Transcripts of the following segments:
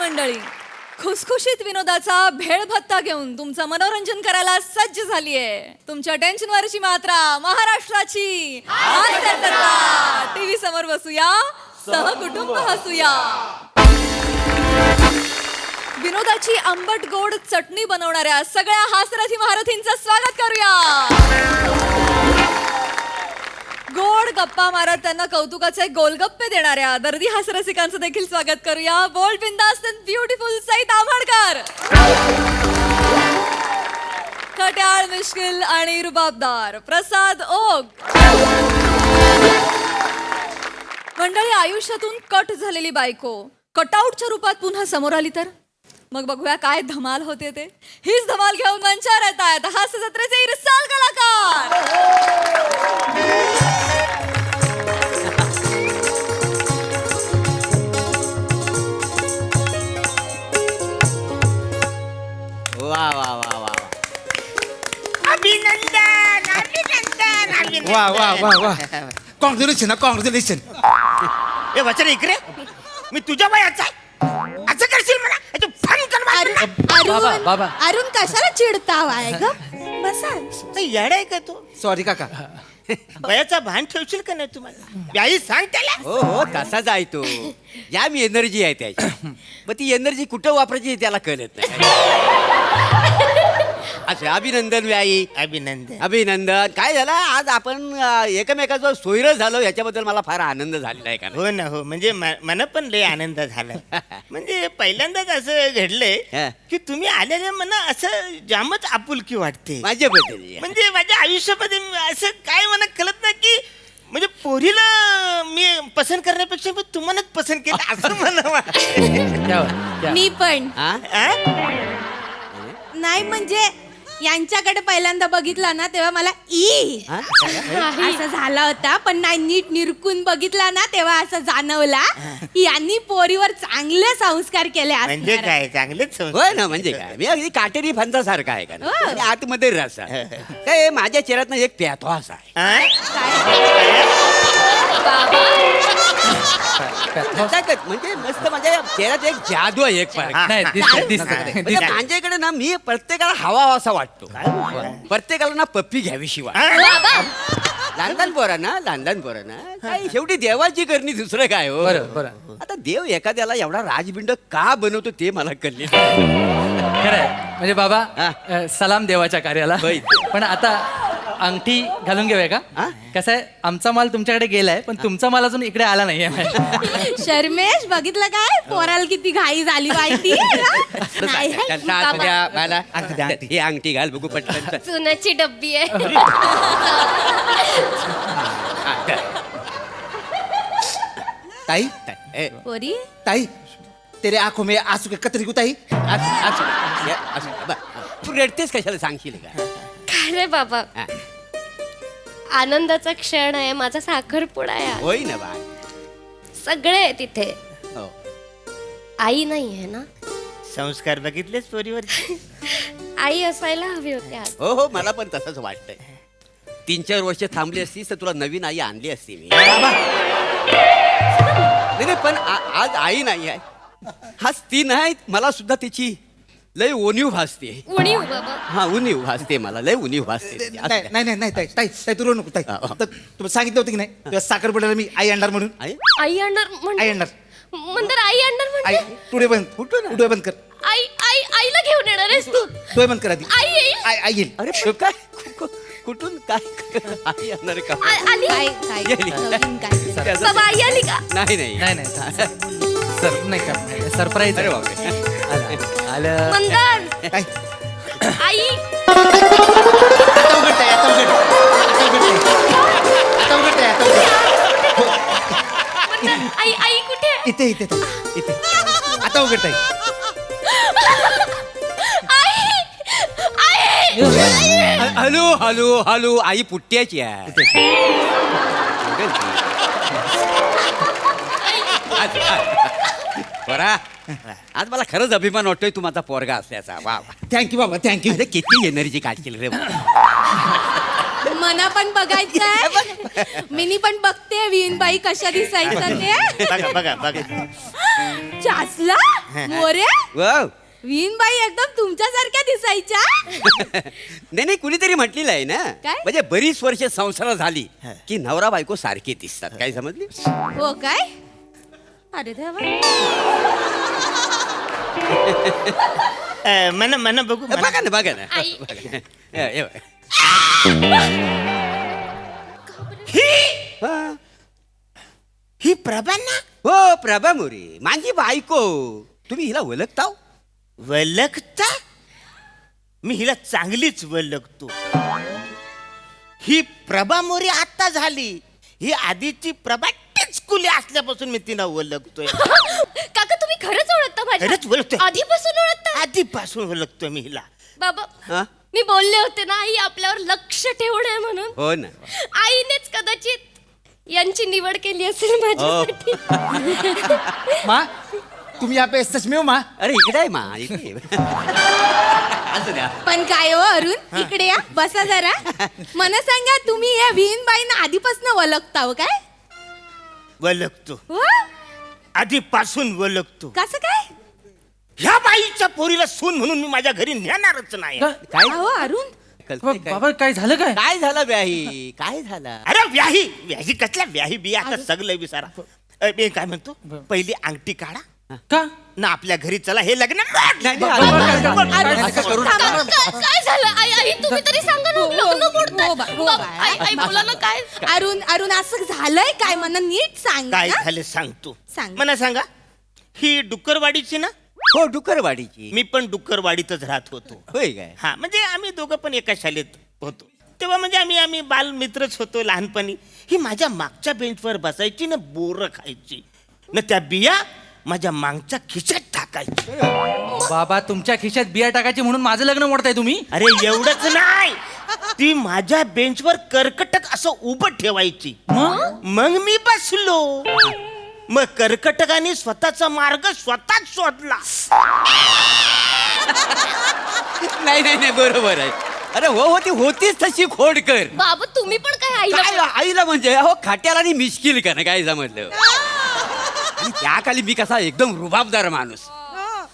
मंडळी, खुसखुशीत विनोदाचा भेळ भत्ता घेऊन तुमचं मनोरंजन करायला सज्ज झालीये. तुमच्या टेन्शनवरची मात्रा महाराष्ट्राची टीव्ही समोर बसूया, सहकुटुंब हसूया. विनोदाची आंबट गोड चटणी बनवणाऱ्या सगळ्या हास्यरथी महारथींचं स्वागत करूया. गोड गप्पा मारत त्यांना कौतुकाचे गोलगप्पे देणाऱ्या दर्दी हास्यरसिकांचं देखील स्वागत करूया. बोल्ड, बिंदास अँड ब्युटिफुल सई ताम्हणकर, खट्याळ, मिश्किल आणि रुबाबदार प्रसाद ओक. मंडळी, आयुष्यातून कट झालेली बायको कटआउटच्या रूपात पुन्हा समोर आली तर मग बघूया काय धमाल होते ते. हीच धमाल घेऊन मंचावर येत आहेत हास्य जत्रेचे इरसाल कलाकार. वा वा वा वा अभिनंदन अभिनंदन अभिनंदन. वा वा वा वा कॉंग्रॅच्युलेशन कॉंग्रॅच्युलेशन. ए वचन इकडे, मी तुझ्या वयाचा आहे असं करशील मला? तू फोन कर मला. बाबा अरुण कशाला चिडताव आहे ग? बसा. येड आहे का तू? सॉरी काका. वयाचा भान ठेवशील का नाही तुम्हाला? याही सांग त्याला. हो हो तसाच आहे तो. या मी एनर्जी आहे त्याची, मग ती एनर्जी कुठं वापरायची हे त्याला कळत नाही. अच्छा, अभिनंदन व्याई, अभिनंदन. अभिनंदन. काय झालं आज आपण एकमेकाचं सोयरं झालो याच्याबद्दल मला फार आनंद झालेला आहे. का हो ना, हो. म्हणजे मला पण लय आनंद झाला. म्हणजे पहिल्यांदाच असं घडलंय हा. की तुम्ही आलेल्या मला असं जामच आपुलकी वाटते. माझ्याबद्दल म्हणजे माझ्या आयुष्यामध्ये असं काय मला कळत नाही की म्हणजे पोरीला मी पसंत करण्यापेक्षा मी तुम्हालाच पसंत केलं असं मला वाटतं. मी पण हा? नाही, म्हणजे यांच्याकडे पहिल्यांदा बघितला ना तेव्हा मला हा? असं झाला होता, पण नाही नीट निरकून बघितला ना तेव्हा असं जाणवला की यांनी पोरीवर चांगले संस्कार केले म्हणजे असणार. काय चांगलेच संस्कार. होय ना, म्हणजे काय मी अगदी काटेरी फंदासारखा आहे का ना? हो. आणि आतमध्ये रस आहे. काय माझ्या चेहऱ्यात एक प्याथवास आहे. म्हणजे मस्त माझ्या चेहऱ्यात एक जादू आहे, एक फरक. नाही म्हणजे माझ्याकडे ना मी प्रत्येकाला हवा असा वाटतो. प्रत्येकाला ना पप्पी घ्यावीशी वाटतो. लहान पोरांना काय शेवटी देवाची करणी, दुसरं काय हो. बरं. आता देव एखाद्याला एवढा राजबिंड का बनवतो ते मला कळले. खरंय. म्हणजे बाबा हा. सलाम देवाच्या कार्याला. होय. पण आता अंगठी घालून घेऊया का? हा? कसं आहे, आमचा माल तुमच्याकडे गेलाय पण तुमचा माल अजून इकडे आला नाहीये. शर्मेश, बघितलं काय पोराला किती घाई झाली माहिती नाही. ही अंगठी घाल बघू पटकन. चुनाची डब्बी आहे. ताई पोरी ताई तेरे आंखों में आंसू के कतरी को ताई. तू रडतेस कशाला सांगशील का? काय रे बाबा, हा. आनंदाचा क्षण आहे, माझा साखरपुडा आहे आज. होय ना बा. सगळे आहे तिथे. हो. आई नाही आहे ना? संस्कार बघितलेच पोरीवर. आई असायला हवी होती आज. हो हो, मला पण तसंच वाटतंय. 3-4 वर्ष थांबली असतीस तर तुला नवीन आई आणली असती मी. नाही, पण आज आई नाही आहे. हाच ती नाही, मला सुद्धा तिची लय उणीव भासते. उणीव बाबा. हा, उणीव भासते, मला लय उणीव भासते. नाही ताई ताई ताई तू रडू नको ताई. तर तुम्ही सांगितलं होतं की नाही तेव्हा साखरपुड्याला मी आई आणणार म्हणून. आई? आई आणणार आई म्हणजे आणणार. मंदर आई आणणार आई म्हणजे टुडे बंद डोळे बंद कर. आई आई आईला घेऊन येणार आहेस तू? डोळे बंद कर आधी. आई येईल? आई येईल. अरे काय कुठून काय आई आणणार का? आली? काय काय नवीन काय त्याचं- बाबा आई आली का? नाही नाही सर नाही का सरप्राईज. अरे बापरे. आलं मंदर ताई आई. आता उघडताय आता उघडताय. मंदर आई आई कुठे आहे? इथे आता उघडताय. हॅलो हॅलो हॅलो, आई पुट्ट्याची आहे. बरा, आज मला खरंच अभिमान वाटतोय तू माझा पोरगा असल्याचा. वा वा. थँक्यू बाबा थँक्यू. अरे किती एनर्जी काढशील रे. मना पण बघायचंय मिनी पण बघते विनबाई कशा दिसायचं ते बघा बघा बघा चासला मोरे वाव. विनबाई एकदम तुमच्यासारख्या दिसायच्या नाही कुणीतरी म्हटलेलं आहे ना काय? म्हणजे बरीच वर्ष संसार झाली की नवरा बायको सारखे दिसतात काय समजली हो काय अरे देवा मना मना बघू मना. बघा ना आई. बघा. हे बघा. हा. ही प्रभा ना हो प्रभा मोरे माझी बायको तुम्ही हिला ओळखता हो? वलगता मी हिला चांगलीच वलगतो ही प्रभा मोरे आता झाली ही आधीची प्रभा टिचकुली असल्यापासून मी तिला ओळखतोय काका तुम्ही खरंच ओळखता खरंच ओळखतोय. माझ्या आधीपासून ओळखता आधीपासून ओळखतोय मी हिला बाबा हा? मी बोलले होते ना आई आपल्यावर लक्ष ठेवणं म्हणून हो ना आईनेच कदाचित यांची निवड केली असेल माझ्यासाठी माँ तुम यहाँ पे सच में हो माँ? अरे इकडे आहे मा इकडे असं द्या पण काय हो अरुण इकडे या बसा जरा मला सांगा तुम्ही या विनबाईंना आधीपासून ओळखता हो काय ओळखतो हो? आधीपासून ओळखतो कसं काय ह्या बाईच्या पोरीला सून म्हणून मी माझ्या घरी नेणारच नाही काय अहो अरुण कळतंय काय? बाबा काय झालं काय काय झालं व्याही काय झालं अरे व्याही व्याही कसल्या व्याही बिया आता सगळं विचारा मी काय म्हणतो पहिली अंगठी काढा का ना आपल्या घरी चला हे लग्न नाही, अरुण, असं करू थांबा. नका. काय झालं आई आई तुम्ही तरी सांगा ना लग्न मोडताय. हो बा, हो बाबा, बा. आई आई बोला ना काय अरुण असं झालंय काय मला नीट सांग काय ना. झालं सांगतो सांग. मला सांगा ही डुक्करवाडीची ना हो डुकरवाडीची मी पण डुक्करवाडीतच राहत होतो होय काय हा म्हणजे आम्ही दोघं पण एका शाळेत होतो तेव्हा म्हणजे आम्ही बालमित्रच होतो लहानपणी ही माझ्या मागच्या बेंचवर बसायची ना बोरं खायची ना त्या बिया माझ्या मागच्या खिशात टाकायची बाबा तुमच्या खिशात बिया टाकायची म्हणून माझं लग्न मोडताय तुम्ही अरे एवढंच नाही ती माझ्या बेंचवर कर्कटक असं उभं ठेवायची मग मी बसलो मग कर्कटकाने स्वतःचा मार्ग स्वतःच शोधला नाही बरोबर आहे अरे हो ती होतीच तशी खोडकर बाबा तुम्ही पण काय आईला काय आईला म्हणजे हो खाट्याला आणि मिश्किल का ना काय समजलं आणि त्याखाली मी कसा एकदम रुबाबदार माणूस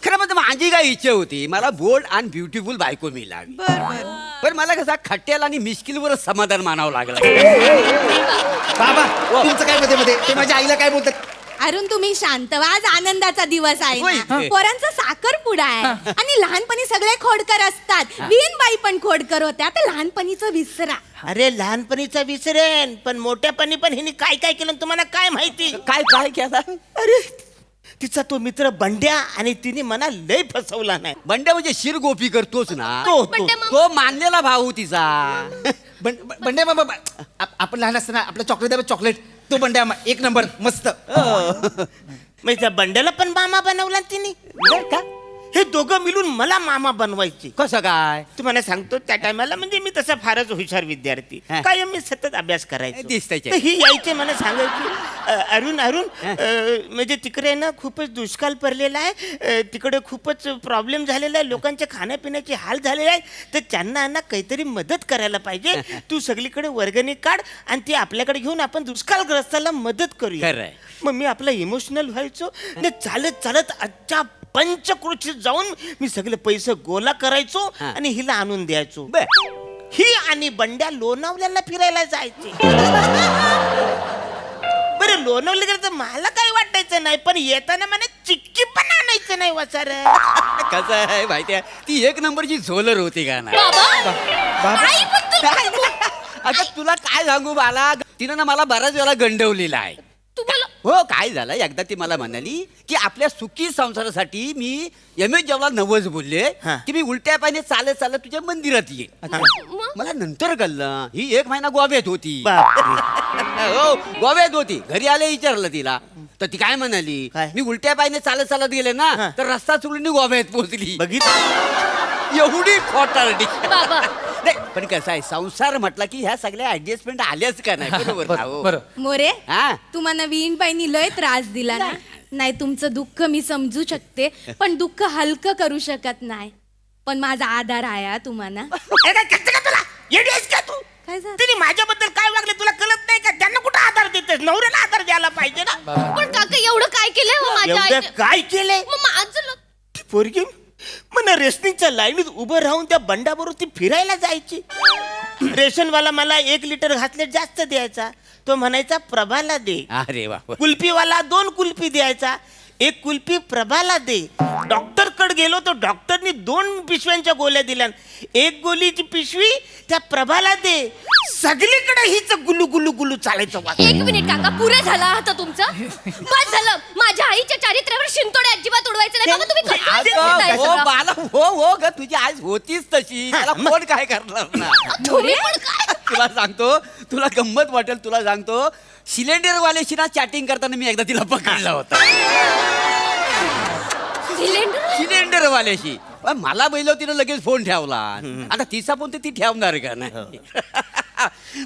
खरं म्हणजे माझी काय इच्छा होती मला बोल्ड आणि ब्युटिफुल बायको मिळावी पण मला कसा खट्ट्याला आणि मिश्किलवरच समाधान मानावं लागलं बाबा तुमचं काय मध्ये ते माझ्या आईला काय बोलतात अरुण तुम्ही शांत व्हा आज आनंदाचा दिवस आहे होय. ना पोरांचा साखरपुडा आहे आणि लहानपणी सगळे खोडकर असतात विनबाई पण खोडकर होत्या तर लहानपणीचं विसरा अरे लहानपणीचा विसरेन पण मोठ्यापणी पण हिने काय काय केलं तुम्हाला काय माहिती काय केलं अरे तिचा तो मित्र बंड्या आणि तिने मला लय फसवला नाही बंड्या म्हणजे शिरगोपी करतोच ना तो तो मानलेला भाऊ तिचा बंड्या बाबा आपण लहान असताना आपलं चॉकलेट तो बंड्या एक नंबर मस्त म्हणजे त्या बंड्याला पण मामा बनवला तिने का हे दोघं मिळून मला मामा बनवायचे कसं काय तुम्हाला सांगतो त्या टायमाला म्हणजे मी तसा फारच हुशार विद्यार्थी हा. कायम मी सतत अभ्यास करायचो दिसतंय. तर ही यायचे मला सांगायची अरुण म्हणजे तिकडे ना खूपच दुष्काळ पडलेला आहे तिकडे खूपच प्रॉब्लेम झालेला आहे लोकांच्या खाण्यापिण्याचे हाल झालेले आहेत तर त्यांना ना काहीतरी मदत करायला पाहिजे तू सगळीकडे वर्गणी काढ आणि ती आपल्याकडे घेऊन आपण दुष्काळग्रस्ताला मदत करूया खरंय. मग मी आपला इमोशनल व्हायचो आणि चालत चालत आजच्या पंचकृषीत जाऊन मी सगळे पैसे गोळा करायचो हा. आणि हिला आणून द्यायचो बर ही आणि बंड्या लोणावल्याला फिरायला जायचे बरं लोणावले गेलं तर मला काही वाटायचं नाही पण येताना मला चिक्की पण आणायचं नाही वाचार कसं आहे माहितीये ती एक नंबरची झोलर होती का ना आई पण आता तुला काय सांगू बाला तिनं ना मला बऱ्याच वेळा गंडवलेला आहे तुम्हाला हो काय झालं एकदा ती मला म्हणाली की आपल्या सुखी संसारासाठी मी एम.एस. जेवला नवस बोलले हा. की मी उलट्या पायाने चालत चालत तुझ्या मंदिरात ये मला नंतर कळलं ही एक महिना गोव्यात होती हो गोव्यात होती घरी आले विचारलं तिला तर ती काय म्हणाली काय? मी उलट्या पायाने चालत चालत गेले ना हा. तर रस्ता चुकून गोव्यात पोहोचली बघितलं एवढी खोटारडी बाबा नाही पण कसं आहे संसार म्हटला की ह्या सगळ्या ऍडजस्टमेंट आल्याच का नाही बरोबर ना हो? बरं मोरे हा तुम्हाला विनबाईंनी लय त्रास दिला ना नाही तुमचं दुःख मी समजू शकते पण दुःख हलकं करू शकत नाही पण माझा आधार आहे हा तुम्हाला अरे काय कळतं का तुला येडी आहेस का तू काय झालं? तिने माझ्याबद्दल काय वागले तुला कळत नाही का? त्यांना कुठं आधार देतेस? नवऱ्याला आधार द्यायला पाहिजे ना. पण काका एवढं काय केलंय हो माझ्या एवढं आईने? काय केलंय? मग माझं ती पोरगी मला रेशनिंगच्या लाईनीत उभं राहून त्या बंडाबरोबर ती फिरायला जायची. रेशनवाला मला 1 लिटर घातले जास्त द्यायचा. तो म्हणायचा प्रभाला दे. अरे वा वा. कुल्फीवाला 2 कुल्फी द्यायचा. 1 कुल्फी प्रभाला दे. डॉक्टर कडे गेलो तो डॉक्टरनी 2 पिशव्यांच्या गोळ्या दिल्या. 1 गोळीची पिशवी त्या प्रभाला दे. सगळीकडे हीच गुलू गुलू गुलू चालायचं वाट. 1 मिनिट काका, पुरे झाला आता तुमचं. बस झालं. माझ्या आईच्या चारित्र्यावर शिंतोडे अजिबात उडवायचं नाही. बाबा तुम्ही कसं बोलताय हो सगळं? बाला हो ग तुझी आज होतीच तशी. त्याला कोण काय करणार ना. तुम्ही पण काय? तुला सांगतो, तुला गंमत वाटेल, तुला सांगतो, सिलेंडर वाल्याशी ना चॅटिंग करताना मी एकदा तिला पकडला होता. सिलेंडर वाल्याशी. पण मला बैल तिनं लगेच फोन ठेवला. आता तिचा फोन तर ती ठेवणार का नाही.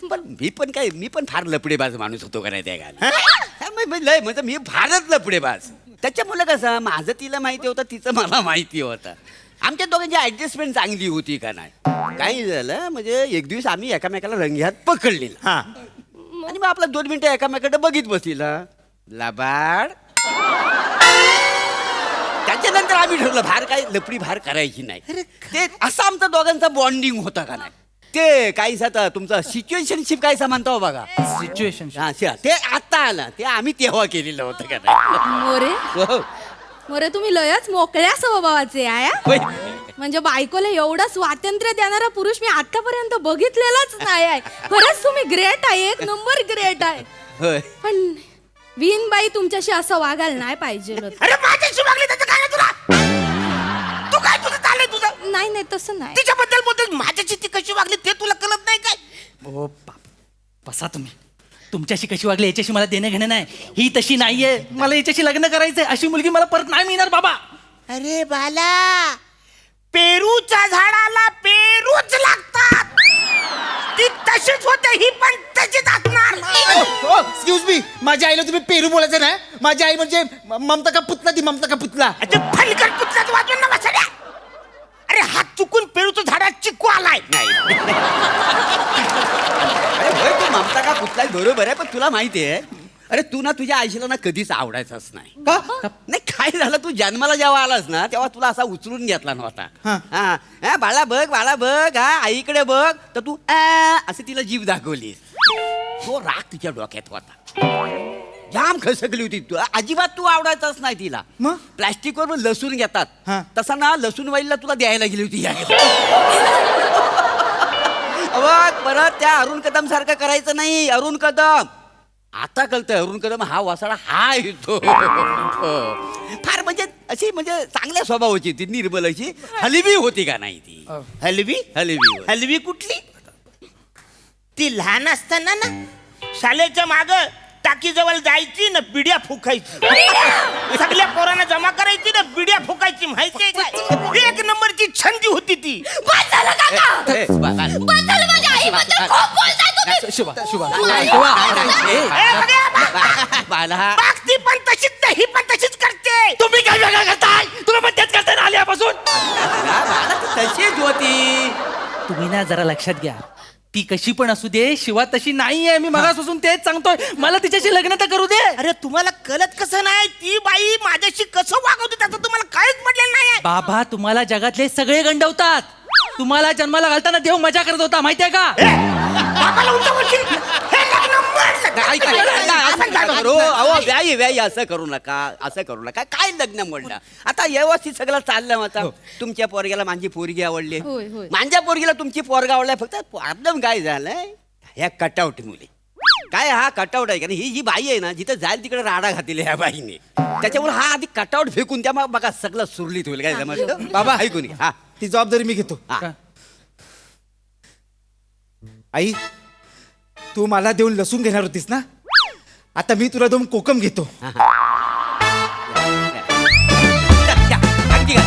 पण मी पण फार लपडेबाज माणूस होतो का नाही त्या गाणी. लय म्हणजे मी फारच लपडेबाज. त्याच्यामुळे कसं माझं तिला माहिती होतं, तिचं मला माहिती होतं. आमच्या दोघांची ऍडजस्टमेंट चांगली होती का नाही. काय झालं म्हणजे एक दिवस आम्ही एकामेकाला रंग्यात पकडलेला. हा आणि मग आपला 2 मिनिटं एकामेकडे बघित बसलेला. लबाड. त्याच्यानंतर आम्ही ठरवलं बाहेर काय लपडी बाहेर करायची नाही. ते असं आमचा दोघांचा बॉन्डिंग होता का नाही. ते काहीच आता तुमचं सिच्युएशनशिप काय म्हणतो बघा. सिच्युएशन ते आता आलं ते आम्ही तेव्हा केलेलं होतं का नाही. मोरे हो. मोरे तुम्ही लयच मोकळ्या स्वभावाचे आहे हा? होय. म्हणजे बायकोला एवढं स्वातंत्र्य देणारा पुरुष मी आतापर्यंत बघितलेलाच नाही आहे. खरंच तुम्ही ग्रेट आहे, 1 नंबर ग्रेट आहे. होय. पण विनबाई तुमच्याशी असं वागायला नाही पाहिजे होतं. अरे माझ्याशी वागली त्याचं काय नाही तुला? तू काय तुझं चाललंय तुझं? नाही नाही तसं नाही. तिच्याबद्दल बोलतोय, माझ्याशी ती कशी वागली ते तुला कळत नाही काय? हो बाप, बसा तुम्ही. तुमच्याशी कशी वागली याच्याशी मला देणं घेणं नाही. ही तशी नाहीये. मला याच्याशी लग्न करायचंय. अशी मुलगी मला परत नाही मिळणार बाबा. अरे बाला, पेरूच्या झाडाला पेरूच लागतात. ती तशीच होते, ही पण तशीच असणार. एक्सक्यूज मी, माझ्या आईला तुम्ही पेरू बोलायचं नाही. माझी आई म्हणजे ममता का पुतला, ती ममता का पुतला. अरे फलकट पुतळ्यात वाजून ना बसल्या. अरे हात चुकून पेरूच्या झाडात चिक्कू आलाय. अरे होय, तू ममता का पुतला बरोबर आहे. पण तुला माहिती आहे, अरे तू ना तुझ्या आईशीला ना कधीच आवडायचंच नाही. का? नाही काय झालं, तू जन्माला जेव्हा आलास ना तेव्हा तुला असा उचलून घेतला नव्हता. हा. हा हा, बाळा बघ, हा आईकडे बघ, तर तू असं तिला जीव दाखवलीस. तो राग तिच्या डोक्यात होता. जाम खसकली होती तू. अजिबात तू आवडायचाच नाही तिला. मग? प्लॅस्टिकवर लसूण घेतात हा. तसा ना लसूण वाईला तुला द्यायला गेली होती. बघ परत त्या अरुण कदम सारखं करायचं नाही. अरुण कदम आता कळतंय, अरुण कदम हा वासाळा हा येतो. फार म्हणजे अशी म्हणजे चांगल्या स्वभावाची ती, निर्मल अशी. हलवी होती का नाही ती. हलवी हलवी हलवी कुठली? ती लहान असताना ना शाळेच्या माग टाकीजवळ जायची ना बिड्या फुकायची. सगळ्या पोरांना जमा करायची ना बिड्या फुकायची. माहितीये काय? 1 नंबरची छंदी होती ती. बस झालं काका. ए, बाबा. बस झालं. माझ्या आईबद्दल खूप बोलताय तुम्ही. शुभा शुभा ए, बघा, बघ. बाला बघ, ती पण तशीच नाही, ही पण तशीच करते. तुम्ही काय वेगळं करताय? तुम्ही पण तेच करताय ना आल्यापासून. बाला ती तशीच होती. तुम्ही ना जरा लक्षात घ्या, ती कशी पण असू दे, शिवा तशी नाहीये. मी मगापासून तेच सांगतोय. मला तिच्याशी लग्न तर करू दे. अरे तुम्हाला कळत कसं नाही? ती बाई माझ्याशी कसं वागवते त्याचं तुम्हाला काहीच पडलेलं नाही. बाबा तुम्हाला जगातले सगळे गंडवतात. तुम्हाला जन्माला घालताना देव मजा करत होता माहितीये का? बाबाला उलटं बोलशील? हे लग्न मोडलं. व्याई असं करू नका. काय लग्न म्हणलं. आता व्यवस्थित सगळं चाललं. आता तुमच्या पोरग्याला माझी पोरगी आवडली, होय, होय. माझ्या पोरगीला तुमची पोरगा आवडलाय. फक्त प्रॉब्लेम काय झालाय, ह्या कटआउट मुली. काय हा कटआउट आहे का नाही. ही जी बाई आहे ना, जिथं जाईल तिकडे राडा घातलेला ह्या बाईने. त्याच्यामुळे हा आधी कटआउट फेकून त्या मग बघा सगळं सुरलीत होईल. काय जमत बाबा ऐकून घ्या. हा ती जबाबदारी मी घेतो. हा. आई, तू मला देऊन लसूण घेणार होतीस ना, आता मी तुला देऊन कोकम घेतो. अगदी का?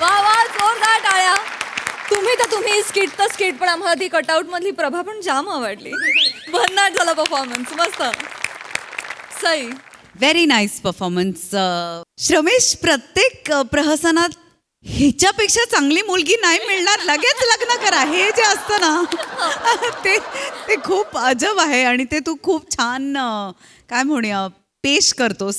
वा जोरदार टाळ्या. तुम्ही स्किट पण आम्हाला ती कटआउट मधली प्रभा पण जाम आवडली. भन्नाट झाला परफॉर्मन्स. मस्त. Sai. Very nice performance. Shramesh, प्रत्येक प्रहसनात ह्याच्यापेक्षा चांगली मुलगी नाही मिळणार, लगेच लग्न करा, हे जे असतं ना ते खूप अजब आहे. आणि ते तू खूप छान काय म्हणूया पेश करतोस.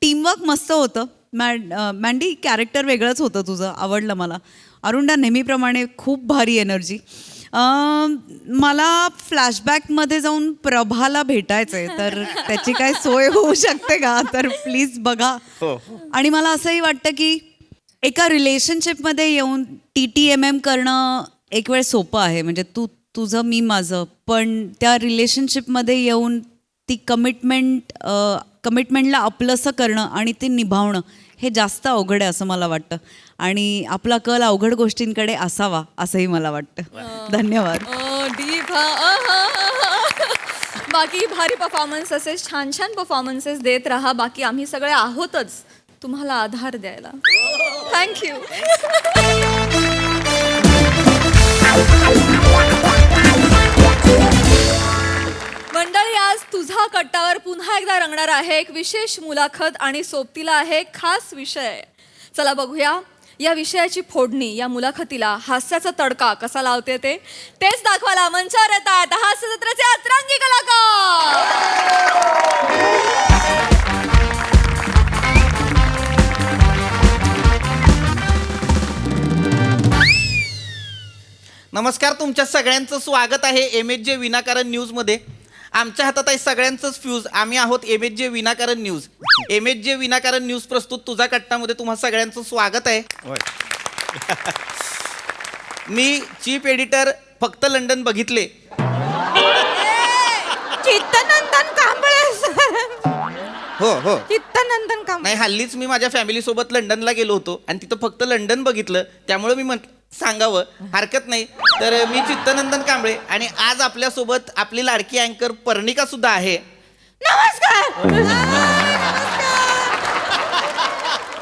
टीमवर्क मस्त होतं. मँडी कॅरेक्टर वेगळंच होतं तुझं, आवडलं मला. अरुणदा नेहमीप्रमाणे खूप भारी एनर्जी. मला फ्लॅशबॅकमध्ये जाऊन प्रभाला भेटायचं आहे, तर त्याची काय सोय होऊ शकते का? तर प्लीज बघा. आणि मला असंही वाटतं की एका रिलेशनशिपमध्ये येऊन TTMM करणं एक वेळ सोपं आहे, म्हणजे तू तुझं मी माझं, पण त्या रिलेशनशिपमध्ये येऊन ती कमिटमेंटला आपलंसं करणं आणि ते निभावणं हे जास्त अवघड आहे असं मला वाटतं. आणि आपला कल अवघड गोष्टींकडे असावा असंही मला वाटतं. धन्यवाद. डीप. बाकी भारी परफॉर्मन्स असेच छान छान परफॉर्मन्सेस देत राहा. बाकी आम्ही सगळे आहोतच तुम्हाला आधार द्यायला. थँक्यू. मंडळी, आज तुझा कट्टावर पुन्हा एकदा रंगणार आहे एक विशेष मुलाखत आणि सोबतीला आहे खास विषय. चला बघूया या विषयाची फोडणी, या मुलाखतीला हास्याचा तडका कसा लावते तेच दाखवायला मंचावर येत आहेत हास्य जत्रेचे अतरंगी कलाकार. नमस्कार, तुमच्या सगळ्यांचं स्वागत आहे MHJ विनाकारण न्यूजमध्ये. आमच्या हातात आहे सगळ्यांचंच फ्यूज. आम्ही आहोत MHJ विनाकारण न्यूज. MHJ विनाकारण न्यूज प्रस्तुत तुझा कट्टामध्ये तुम्हा सगळ्यांचं स्वागत आहे. मी चीफ एडिटर फक्त लंडन बघितले. चित्तनंदन कांबळे. हो चित्तनंदन कांबळे. नाही, हल्लीच मी माझ्या फॅमिली सोबत लंडनला गेलो होतो आणि तिथं फक्त लंडन बघितलं, त्यामुळे मी सांगावं हरकत नाही. तर मी चित्तनंदन कांबळे आणि आज आपल्यासोबत आपली लाडकी अँकर पर्णिका सुद्धा आहे. नमस्कार.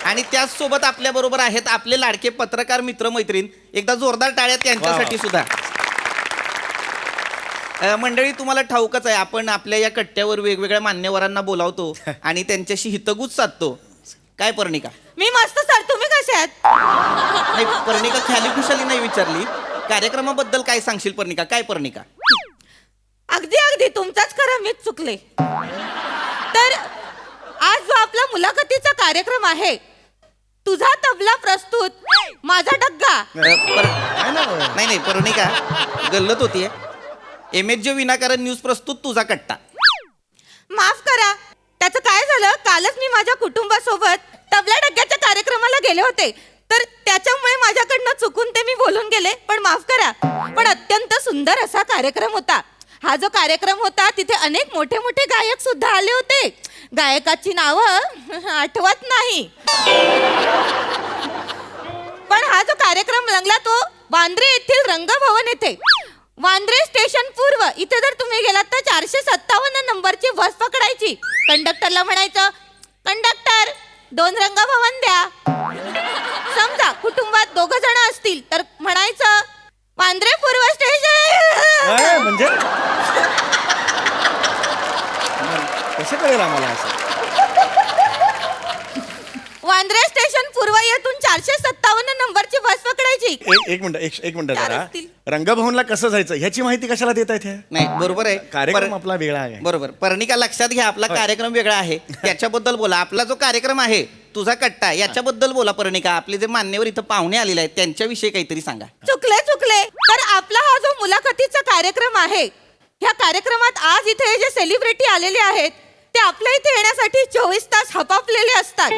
आणि त्याचसोबत आपल्या बरोबर आहेत आपले लाडके पत्रकार मित्र मैत्रीण. एकदा जोरदार टाळ्या त्यांच्यासाठी सुद्धा. मंडळी, तुम्हाला ठाऊकच आहे, आपण आपल्या या कट्ट्यावर वेगवेगळ्या मान्यवरांना बोलावतो आणि त्यांच्याशी हितगुज साधतो. काय पर्णिका? मी मस्त सर, तुम्ही कसे आहात? नाही, पर्णिका ख्याली खुशाली नाही विचारली. कार्यक्रमाबद्दल काय सांगशील पर्णिका? काय पर्णिका? अगदी तुमचाच खरं, मीच चुकले. तर आज जो आपला मुलाखतीचा कार्यक्रम आहे, तुझा तबला प्रस्तुत, माझा डग्गा. नाही पर्णिका, गल्लत होतीये. MHJ विनाकारण न्यूज प्रस्तुत तुझा कट्टा. माफ करा, त्याचं काय झालं, कालच मी माझ्या कुटुंबासोबत तबला डग्ग्याच्या कार्यक्रमाला गेले होते, तर त्याच्यामुळे माझ्याकडनं चुकून ते मी बोलून गेले, पण माफ करा. पण अत्यंत सुंदर असा कार्यक्रम होता. हा जो कार्यक्रम होता तिथे अनेक मोठे मोठे गायक सुद्धा आले होते. गायकाची नावं आठवत नाही, पण हा जो कार्यक्रम रंगला तो वांद्रे येथील रंगभवन येथे. वांद्रे स्टेशन पूर्व इथे जर तुम्ही गेलात तर 457 नंबरची बस पकडायची. कंडक्टरला म्हणायचं, कंडक्टर 2 रंगभवन द्या. समजा कुटुंबात 2 जण असतील तर म्हणायचं, वांद्रे पूर्व स्टेशन. म्हणजे कसं कळेल आम्हाला असं? वांद्रे स्टेशन पूर्व येथून 457 नंबरची बस पकडायची. एक मिनिट चार जरा. असतील. रंगभवनला कसं जायचं ह्याची माहिती कशाला देत आहेत? नाही, बरोबर आहे. कार्यक्रम आपला वेगळा आहे. बरोबर. पर्णिका, लक्षात घ्या, आपला कार्यक्रम वेगळा आहे, त्याच्याबद्दल बोला. आपला जो कार्यक्रम आहे तुझा कट्टा, याच्याबद्दल बोला. पर्णिका, आपले जे मान्यवर इथं पाहुणे आलेले आहेत त्यांच्याविषयी काहीतरी सांगा. चुकले. तर आपला हा जो मुलाखतीचा कार्यक्रम आहे, ह्या कार्यक्रमात आज इथे जे सेलिब्रिटी आलेले आहेत ते आपल्या इथे येण्यासाठी 24 तास हपापलेले असतात.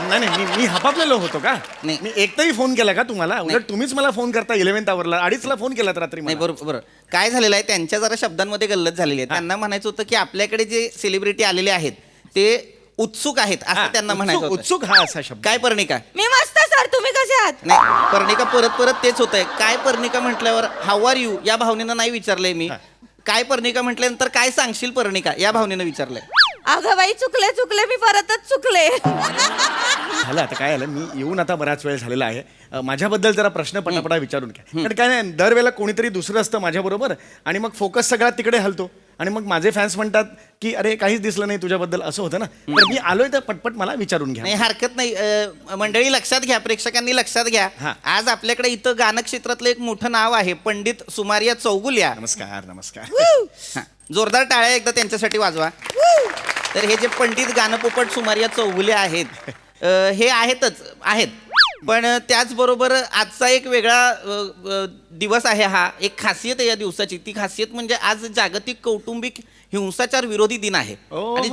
नाही, मी हपापलेलो होतो का? नाही. मी एकटाही फोन केला का तुम्हाला? उलट तुम्हीच मला फोन करता 11th आवरला, 2:30ला फोन केलात रात्री. नाही, बरोबर. काय झालेलं आहे, त्यांच्या जरा शब्दांमध्ये गल्लत झालेली आहे. त्यांना म्हणायचं होतं की आपल्याकडे जे सेलिब्रिटी आलेले आहेत ते उत्सुक आहेत असं त्यांना म्हणायचं होतं. उत्सुक हा असा शब्द. काय पर्णिका? मी मस्त सर, तुम्ही कसे आहात? नाही पर्णिका, परत तेच होतंय. काय पर्णिका म्हटल्यावर हाऊ आर यू या भावनेनं नाही विचारलंय मी. काय पर्णिका म्हटल्यानंतर काय सांगशील पर्णिका या भावनेनं विचारलंय. अगं बाई, चुकले, मी परतच चुकले. झालं आता काय झालं, मी येऊन आता बराच वेळ झालेला आहे. माझ्याबद्दल जरा प्रश्न पटापटा विचारून घ्या. कारण काय नाही, दरवेळेला कोणीतरी दुसरं असतं माझ्याबरोबर आणि मग फोकस सगळा तिकडे हलतो. आणि मग माझे फॅन्स म्हणतात की अरे काहीच दिसलं नाही तुझ्याबद्दल, असं होतं ना. तर मी आलोय तर पटपट मला विचारून नाही घ्या. हरकत नाही. मंडळी लक्षात घ्या, प्रेक्षकांनी लक्षात घ्या. हा. आज आपल्याकडे इथं गाणं क्षेत्रातलं एक मोठं नाव आहे, पंडित सुमारिया चौगुल्या. नमस्कार नमस्कार. हा. जोरदार टाळ्या एकदा त्यांच्यासाठी वाजवा. तर हे जे पंडित गाणपोपट सुमारिया चौगुले आहेत, हे आहेत. पण त्याचबरोबर आजचा एक वेगळा दिवस आहे. हा एक खासियत आहे या दिवसाची. ती खासियत म्हणजे आज जागतिक कौटुंबिक हिंसाचार विरोधी दिन आहे. आणि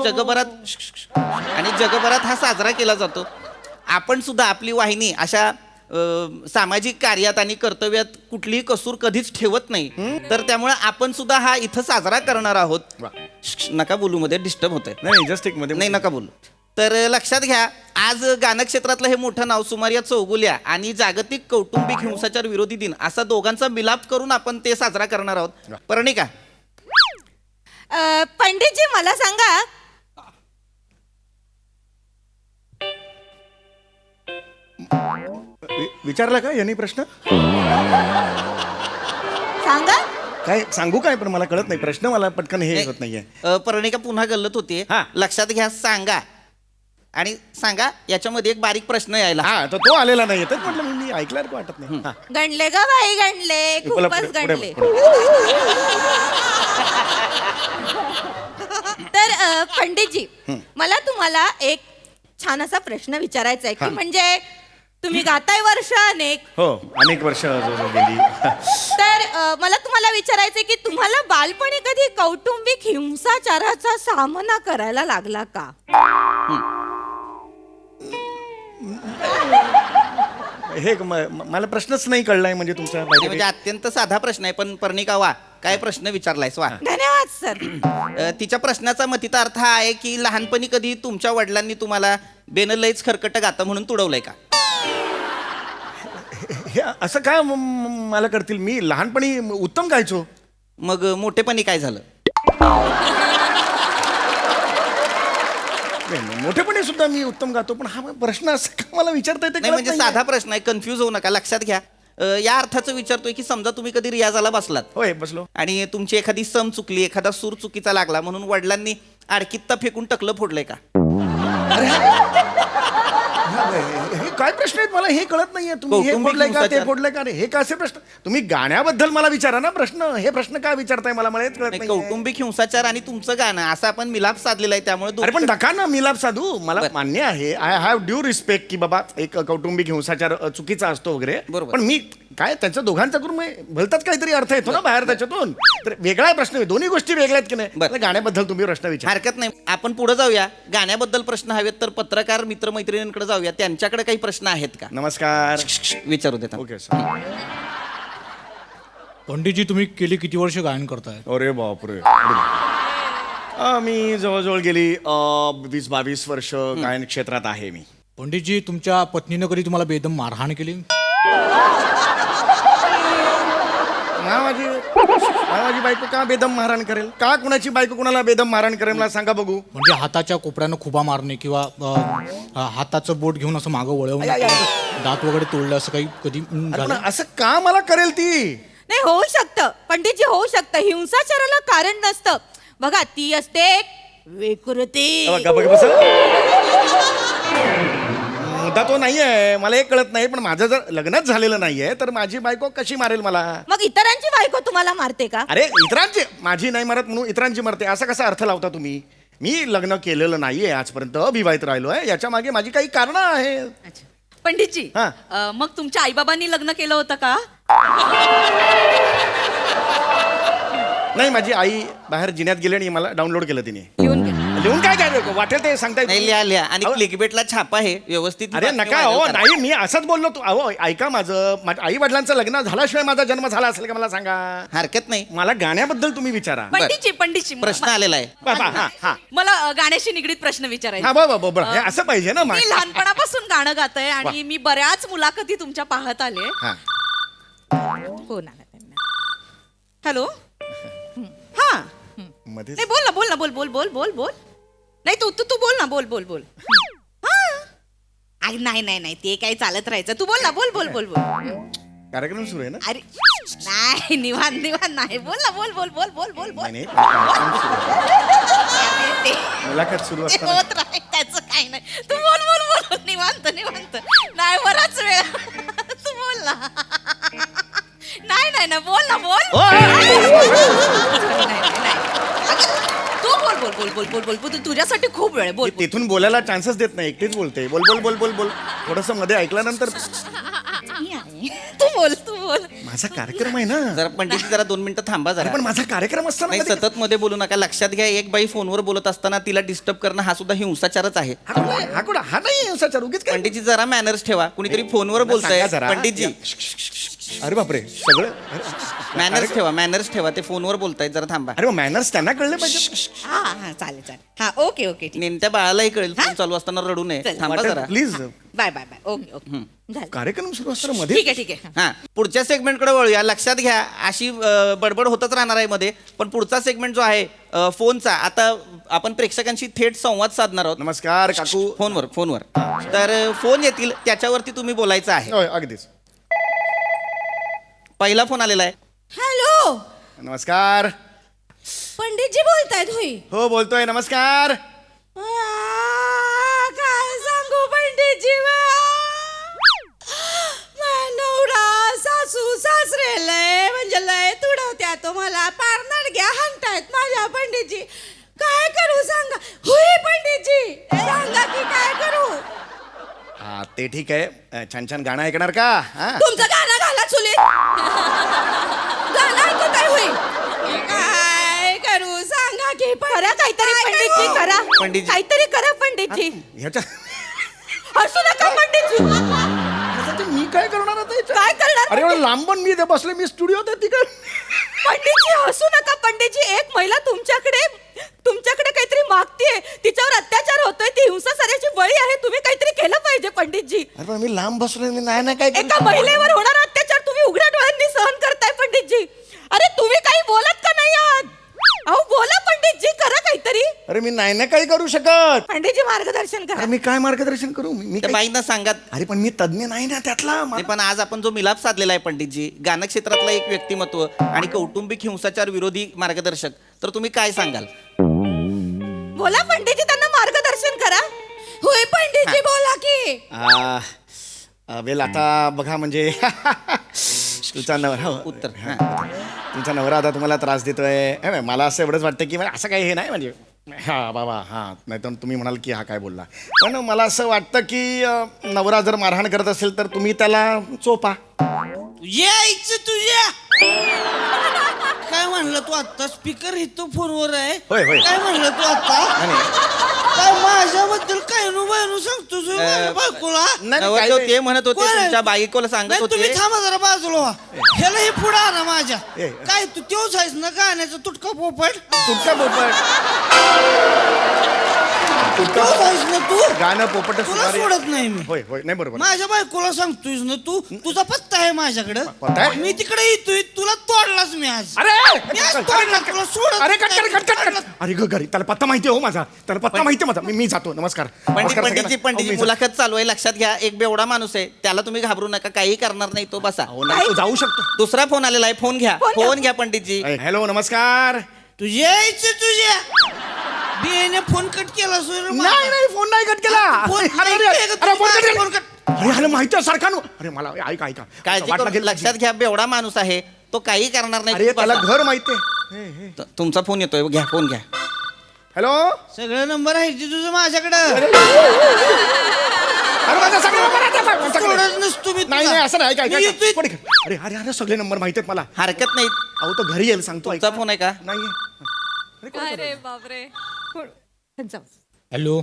जगभरात हा साजरा केला जातो. आपण सुद्धा आपली वाहिनी अशा सामाजिक कार्यात आणि कर्तव्यात कुठलीही कसूर कधीच ठेवत नाही. तर त्यामुळे आपण सुद्धा हा इथं साजरा करणार आहोत. नका बोलू, मध्ये डिस्टर्ब होतंय. नाही जस्ट एक मध्ये नाही नका बोलू. तर लक्षात घ्या, आज गाणं क्षेत्रातलं हे मोठं नाव सुमारिया चौगुल्या आणि जागतिक कौटुंबिक हिंसाचार विरोधी दिन असा दोघांचा मिलाप करून आपण ते साजरा करणार आहोत. पर्णिका, पंडितजी मला सांगा, विचारला का यांनी प्रश्न? सांगा. काय सांगू काय, पण मला कळत नाही प्रश्न, मला पटकन हे होत नाहीये. पर्णिका पुन्हा गल्लत होतीये. हा. लक्षात घ्या, सांगा आणि सांगा याच्यामध्ये एक बारीक प्रश्न यायला. हा तो आलेला नाहीये, तेच म्हटलं मी ऐकल्यासारखं वाटत नाही. हा. गणले ग बाई गणले, पुढे, खूपच पुढे, गणले. पुढे. तर पंडितजी, मला तुम्हाला एक छान असा प्रश्न विचारायचा आहे की म्हणजे तुम्ही गाताय वर्ष अनेक, हो अनेक वर्ष गेली. तर मला तुम्हाला विचारायचंय की तुम्हाला बालपणी कधी कौटुंबिक हिंसाचाराचा सामना करायला लागला का? हे मला प्रश्नच नाही कळलाय म्हणजे तुमचा. म्हणजे अत्यंत साधा प्रश्न आहे, पण पर्णिका वा काय प्रश्न विचारलायस वा. धन्यवाद सर. तिच्या प्रश्नाचा मथिता अर्थ हा आहे की लहानपणी कधी तुमच्या वडिलांनी तुम्हाला बेनलईच खरकट गातं म्हणून तुडवलंय का? हे असं काय मला करतील? मी लहानपणी उत्तम गायचो. मग मोठेपणी काय झालं? मोठेपणी सुद्धा मी उत्तम गातो, पण हा प्रश्न असं का मला विचारता येते? नाही म्हणजे साधा प्रश्न आहे, कन्फ्यूज होऊ नका. लक्षात घ्या, या अर्थाचं विचारतोय की समजा तुम्ही कधी रियाजाला बसलात, होय बसलो, आणि आणि तुमची एखादी सम चुकली, एखादा सूर चुकीचा लागला म्हणून वडिलांनी आडकित्ता फेकून टकलं फोडलंय का? हे काय प्रश्न आहेत मला हे कळत नाहीये. तुम्ही हे कौटुंबिक फोडलंय का, ते हिंसाचार. फोडलंय का? हे कसे प्रश्न? तुम्ही गाण्याबद्दल मला विचारा ना प्रश्न. हे प्रश्न काय विचारताय मला हेच कळत नाही. कौटुंबिक हिंसाचार आणि तुमचं गाणं असं आपण मिलाप साधलेला आहे, त्यामुळे अरे पण नका ना मिलाप साधू. मला बरं. मान्य आहे, आय हॅव ड्यू रिस्पेक्ट की बाबा एक कौटुंबिक हिंसाचार चुकीचा असतो वगैरे, बरोबर. पण मी काय त्यांच्या दोघांचा करून भलताच काहीतरी अर्थ येतो ना बाहेर त्याच्यातून. तर वेगळा प्रश्न आहे, दोन्ही गोष्टी वेगळ्या आहेत की नाही. बरं. मला गाण्याबद्दल तुम्ही प्रश्न विचार. हरकत नाही. आपण पुढे जाऊया. गाण्याबद्दल प्रश्न हवेत तर पत्रकार मित्रमैत्रिणींकडे जाऊया, त्यांच्याकडे काही प्रश्न आहेत का? नमस्कार. विचारू देता. Okay sir. पंडितजी, तुम्ही गेली किती वर्ष गायन करताय? अरे बापरे. मी जवळजवळ गेली 20-22 वर्ष गायन क्षेत्रात आहे मी. पंडितजी, तुमच्या पत्नीनं कधी तुम्हाला बेदम मारहाण केली? माझी बायको का बेदम मारहाण करेल? का कुणाची बायको कुणाला बेदम मारहाण करेल मला सांगा बघू. म्हणजे हाताच्या कोपऱ्यानं खुबा मारणे किंवा हाताचं बोट घेऊन असं मागं वळवून दात वगैरे तोडलं, असं काही कधी अरे झालं? पण असं का मला करेल ती? नाही, होऊ शकतं पंडितजी, होऊ शकतं. हिंसाचाराला कारण नसतं. बघा, ती असते विकृती. मुद्दा तो नाहीये, मला हे कळत नाही. पण माझं जर लग्नच झालेलं नाहीये तर माझी बायको कशी मारेल मला? मग इतरांची बायको तुम्हाला मारते का? अरे इतरांची, माझी नाही मारत म्हणून इतरांची मरते, असा कसा अर्थ लावता तुम्ही? मी लग्न केलेलं नाहीये आजपर्यंत, अविवाहित राहिलोय. याच्या मागे माझी काही कारणं आहेत. पंडितजी, हा. मग तुमच्या आईबाबांनी लग्न केलं होतं का? नाही, माझी आई बाहेर जिन्यात गेली आणि मला डाउनलोड केलं तिने. लिहून घ्या. काय वाटेल ते सांगता नाही, लिहा. आणि क्लिकबेटला छापा आहे व्यवस्थित. अरे बातमी नका व्हायरल हो. करा. नाही, मी असंच बोललो. तू अहो ऐका, माझ्या आई वडिलांचं लग्न झाल्याशिवाय माझा जन्म झाला असेल का मला सांगा? हरकत नाही. मला गाण्याबद्दल तुम्ही विचारा. पंडितजी, प्रश्न आलेला आहे. हा मला गाण्याशी निगडीत प्रश्न विचारायचे. हा बरोबर. हे असं पाहिजे ना. मी लहानपणापासून गाणं गातय आणि मी बऱ्याच मुलाखती तुमच्या पाहत आले. हा. हो ना. हॅलो. हा, मध्ये नाही, बोल ना. बोल. नाही, तू बोल ना. बोल. हा. नाही, ते काही चालत राहायचं. तू बोल ना. बोल. कार्यक्रम सुरू आहे ना अरे नाही निवांत निवांत नाही बोल ना बोल बोल बोल बोल बोल बोल नाही, कार्यक्रम सुरू आहे. अरे ते मुलाखत सुरू ते असताना होत राहील त्याचं काही नाही तू बोल बोल बोल निवांत निवांत नाही बराच वेळ तू बोल ना नाही नाही ना बोल ना बोल नाही, नाही, नाही. तू बोल बोल बोल बोल बोल बोल बोल तुझ्यासाठी खूप वेळ आहे. बोल बोल. तिथून बोलायला चान्सेस देत नाही, एकटीच बोलते. बोल बोल बोल बोल बोल थोडस मध्ये ऐकल्यानंतर तू बोल तू बोल माझा कार्यक्रम आहे ना. जरा पंडितजी जरा 2 मिनिटं थांबा अरे जरा पण माझा कार्यक्रम असताना नाही मध्ये- सतत मध्ये बोलू नका. लक्षात घ्या, एक बाई फोनवर बोलत असताना तिला डिस्टर्ब करणं हा सुद्धा हिंसाचारच आहे. हा नाही हिंसाचार, उगीच काय. पंडितजी जरा मॅनर्स ठेवा. कुणीतरी फोनवर बोलतंय. सांगा जरा. पंडितजी अरे बापरे सगळं मॅनर्स ठेवा, मॅनर्स ठेवा. ते फोनवर बोलतायत, जरा थांबा. अरे मॅनर्स त्यांना कळले पाहिजे. हा हा चालेल चालेल हा ओके ओके ठीक नेमत्या बाळालाही कळेल फोन चालू असताना रडू नये. चल, थांबा जरा. Please bye bye bye okay okay झालं कार्यक्रम सुरू असताना मध्ये ठीक आहे ठीक आहे हा पुढच्या सेगमेंटकडे वळूया. लक्षात घ्या, अशी बडबड होतच राहणार आहे मध्ये. पण पुढचा सेगमेंट जो आहे फोनचा, आता आपण प्रेक्षकांशी थेट संवाद साधणार आहोत. नमस्कार काकू. फोनवर. तर फोन येतील त्याच्यावरती तुम्ही बोलायचं आहे. होय, अगदीच. पहिला फोन आलेला आहे. हॅलो नमस्कार. पंडितजी बोलतायत होई हो बोलतोय. नमस्कार. काय सांगू पंडितजी नवरा सासू सासरे लय म्हणजे लय तुडवत्या तो मला पार नडग्या हाणतायत माझ्या पंडितजी. काय करू सांगा. होय पंडितजी सांगा की काय करू. हा ते ठीक आहे. छान छान गाणं ऐकणार का? हा तुमचं गाणं घाला चुलीत गाणं ऐकू काय होईल. काय करू सांगा की करा काहीतरी पंडितजी करा पंडितजी. काहीतरी करा पंडितजी. ह्याच्या असू नका पंडितजी. ह्याच्यात मी काय करणार आता ह्याच्यात? काय करणार अरे एवढं लांबून मी इथे बसले, मी स्टुडिओत आहे तिकडे. पंडितजी हसू नका पंडितजी. एक महिला तुमच्याकडे काहीतरी मागतीये, तिच्यावर अत्याचार होतोय, ती हिंसाचाराची बळी आहे. तुम्ही काहीतरी केलं पाहिजे पंडितजी. अरे पण मी लांब बसलोय, मी नाही काय करू? एका महिलेवर होणारा अत्याचार तुम्ही उघड्या डोळ्यांनी सहन करताय पंडितजी. अरे तुम्ही काही बोलत का नाही आहात. अहो बोला पंडितजी करा काहीतरी. अरे मी नाही काय करू शकत. पंडितजी मार्गदर्शन करा. अरे मी काय मार्गदर्शन करू? मी त्या काय- बाईंना सांगा. अरे पण मी तज्ञ नाही ना त्यातला. नाही, पण आज आपण जो मिलाप साधलेला आहे पंडितजी, गाणं क्षेत्रातला एक व्यक्तिमत्व आणि कौटुंबिक हिंसाचार विरोधी मार्गदर्शक, तर तुम्ही काय सांगाल? बोला पंडितजी त्यांना मार्गदर्शन करा. होय पंडितजी बोला की. वेल आता बघा म्हणजे तुमचा नवरा उत्तर. तुमचा नवरा आता तुम्हाला त्रास देतोय. मला असं एवढंच वाटतं की असं काही हे नाही म्हणजे हा बाबा हा नाही तर तुम्ही म्हणाल की हा काय बोलला. पण मला असं वाटतं की नवरा जर मारहाण करत असेल तर तुम्ही त्याला चोपा. यायचं तुझ्या काय म्हणलं तू आता. स्पीकर इथं फोनवर आहे. होय, होय. काय म्हणलं तू आता. काय माझ्याबद्दल काय बायनू सांगतो बायकोला. नवरदेव ते म्हणत होते कोण आहे? तुमच्या बायकोला सांगत नाही, तुम्ही होते. थांबा जरा बाजूला व्हा. ह्याला हे पुढं आणा माझ्या. ए. काय तू तेवच आहेस ना गाण्याचा तुटका पोपट. तुटका पोपट तेवच आहेस ना तू. गाणं पोपट तुला सोडत नाही मी. होय होय नाही बरोबर. माझ्या बायकोला सांगतोयस ना तू. तुझा पत्ता आहे माझ्याकडे. पत्ता आहे? मी तिकडे येतोय. तुला तोडलाच मी आज. अरे मी आज तोडला तुला सोडत अरे कट नाही. Cut cut cut cut. अरे घरी त्याला पत्ता माहिती हो माझा. त्याला पत्ता माहिती आहे माझा. मी जातो. नमस्कार. नमस्कार पंडितजी सगळ्यांना. पंडितजी मी मुलाखत चालू आहे. लक्षात घ्या, एक बेवडा माणूस आहे, त्याला तुम्ही घाबरू नका, काही करणार नाही, तो बसा. अहो, नाही, तो जाऊ शकतो. दुसरा फोन आलेला आहे, फोन घ्या. फोन घ्या पंडितजी. हॅलो नमस्कार. तुझ्या यायचं तुझ्या बियाने फोन कट केला सोय नाही नाही फोन नाही कट केला. फोन अरे, नाही अरे, केला, अरे, फोन कट केला. Phone cut. अरे अरे माहिती आहे सारखा नो. अरे मला ऐका ऐका काळजी वाटलं करू, गेलं. लक्षात घ्या, बेवडा माणूस आहे, तो काही करणार नाही. अरे तुम्ही त्याला बसा. घर माहिती आहे. तुमचा फोन येतोय, घ्या फोन घ्या. हॅलो. सगळे नंबर आहे ते तुझं माझ्याकडं. अरे माझा सगळे नंबर आहेत आता. सगळे. सोडत नसतो मी नाही नाही असं नाही ऐका मी ऐका येतोय. पुढे घे. अरे अरे अरे सगळे नंबर माहिती आहेत मला. हरकत नाही. अहो तो घरी येईल सांगतो. तुमचा ऐका. फोन आहे का? नाही अरे बापरे हॅलो.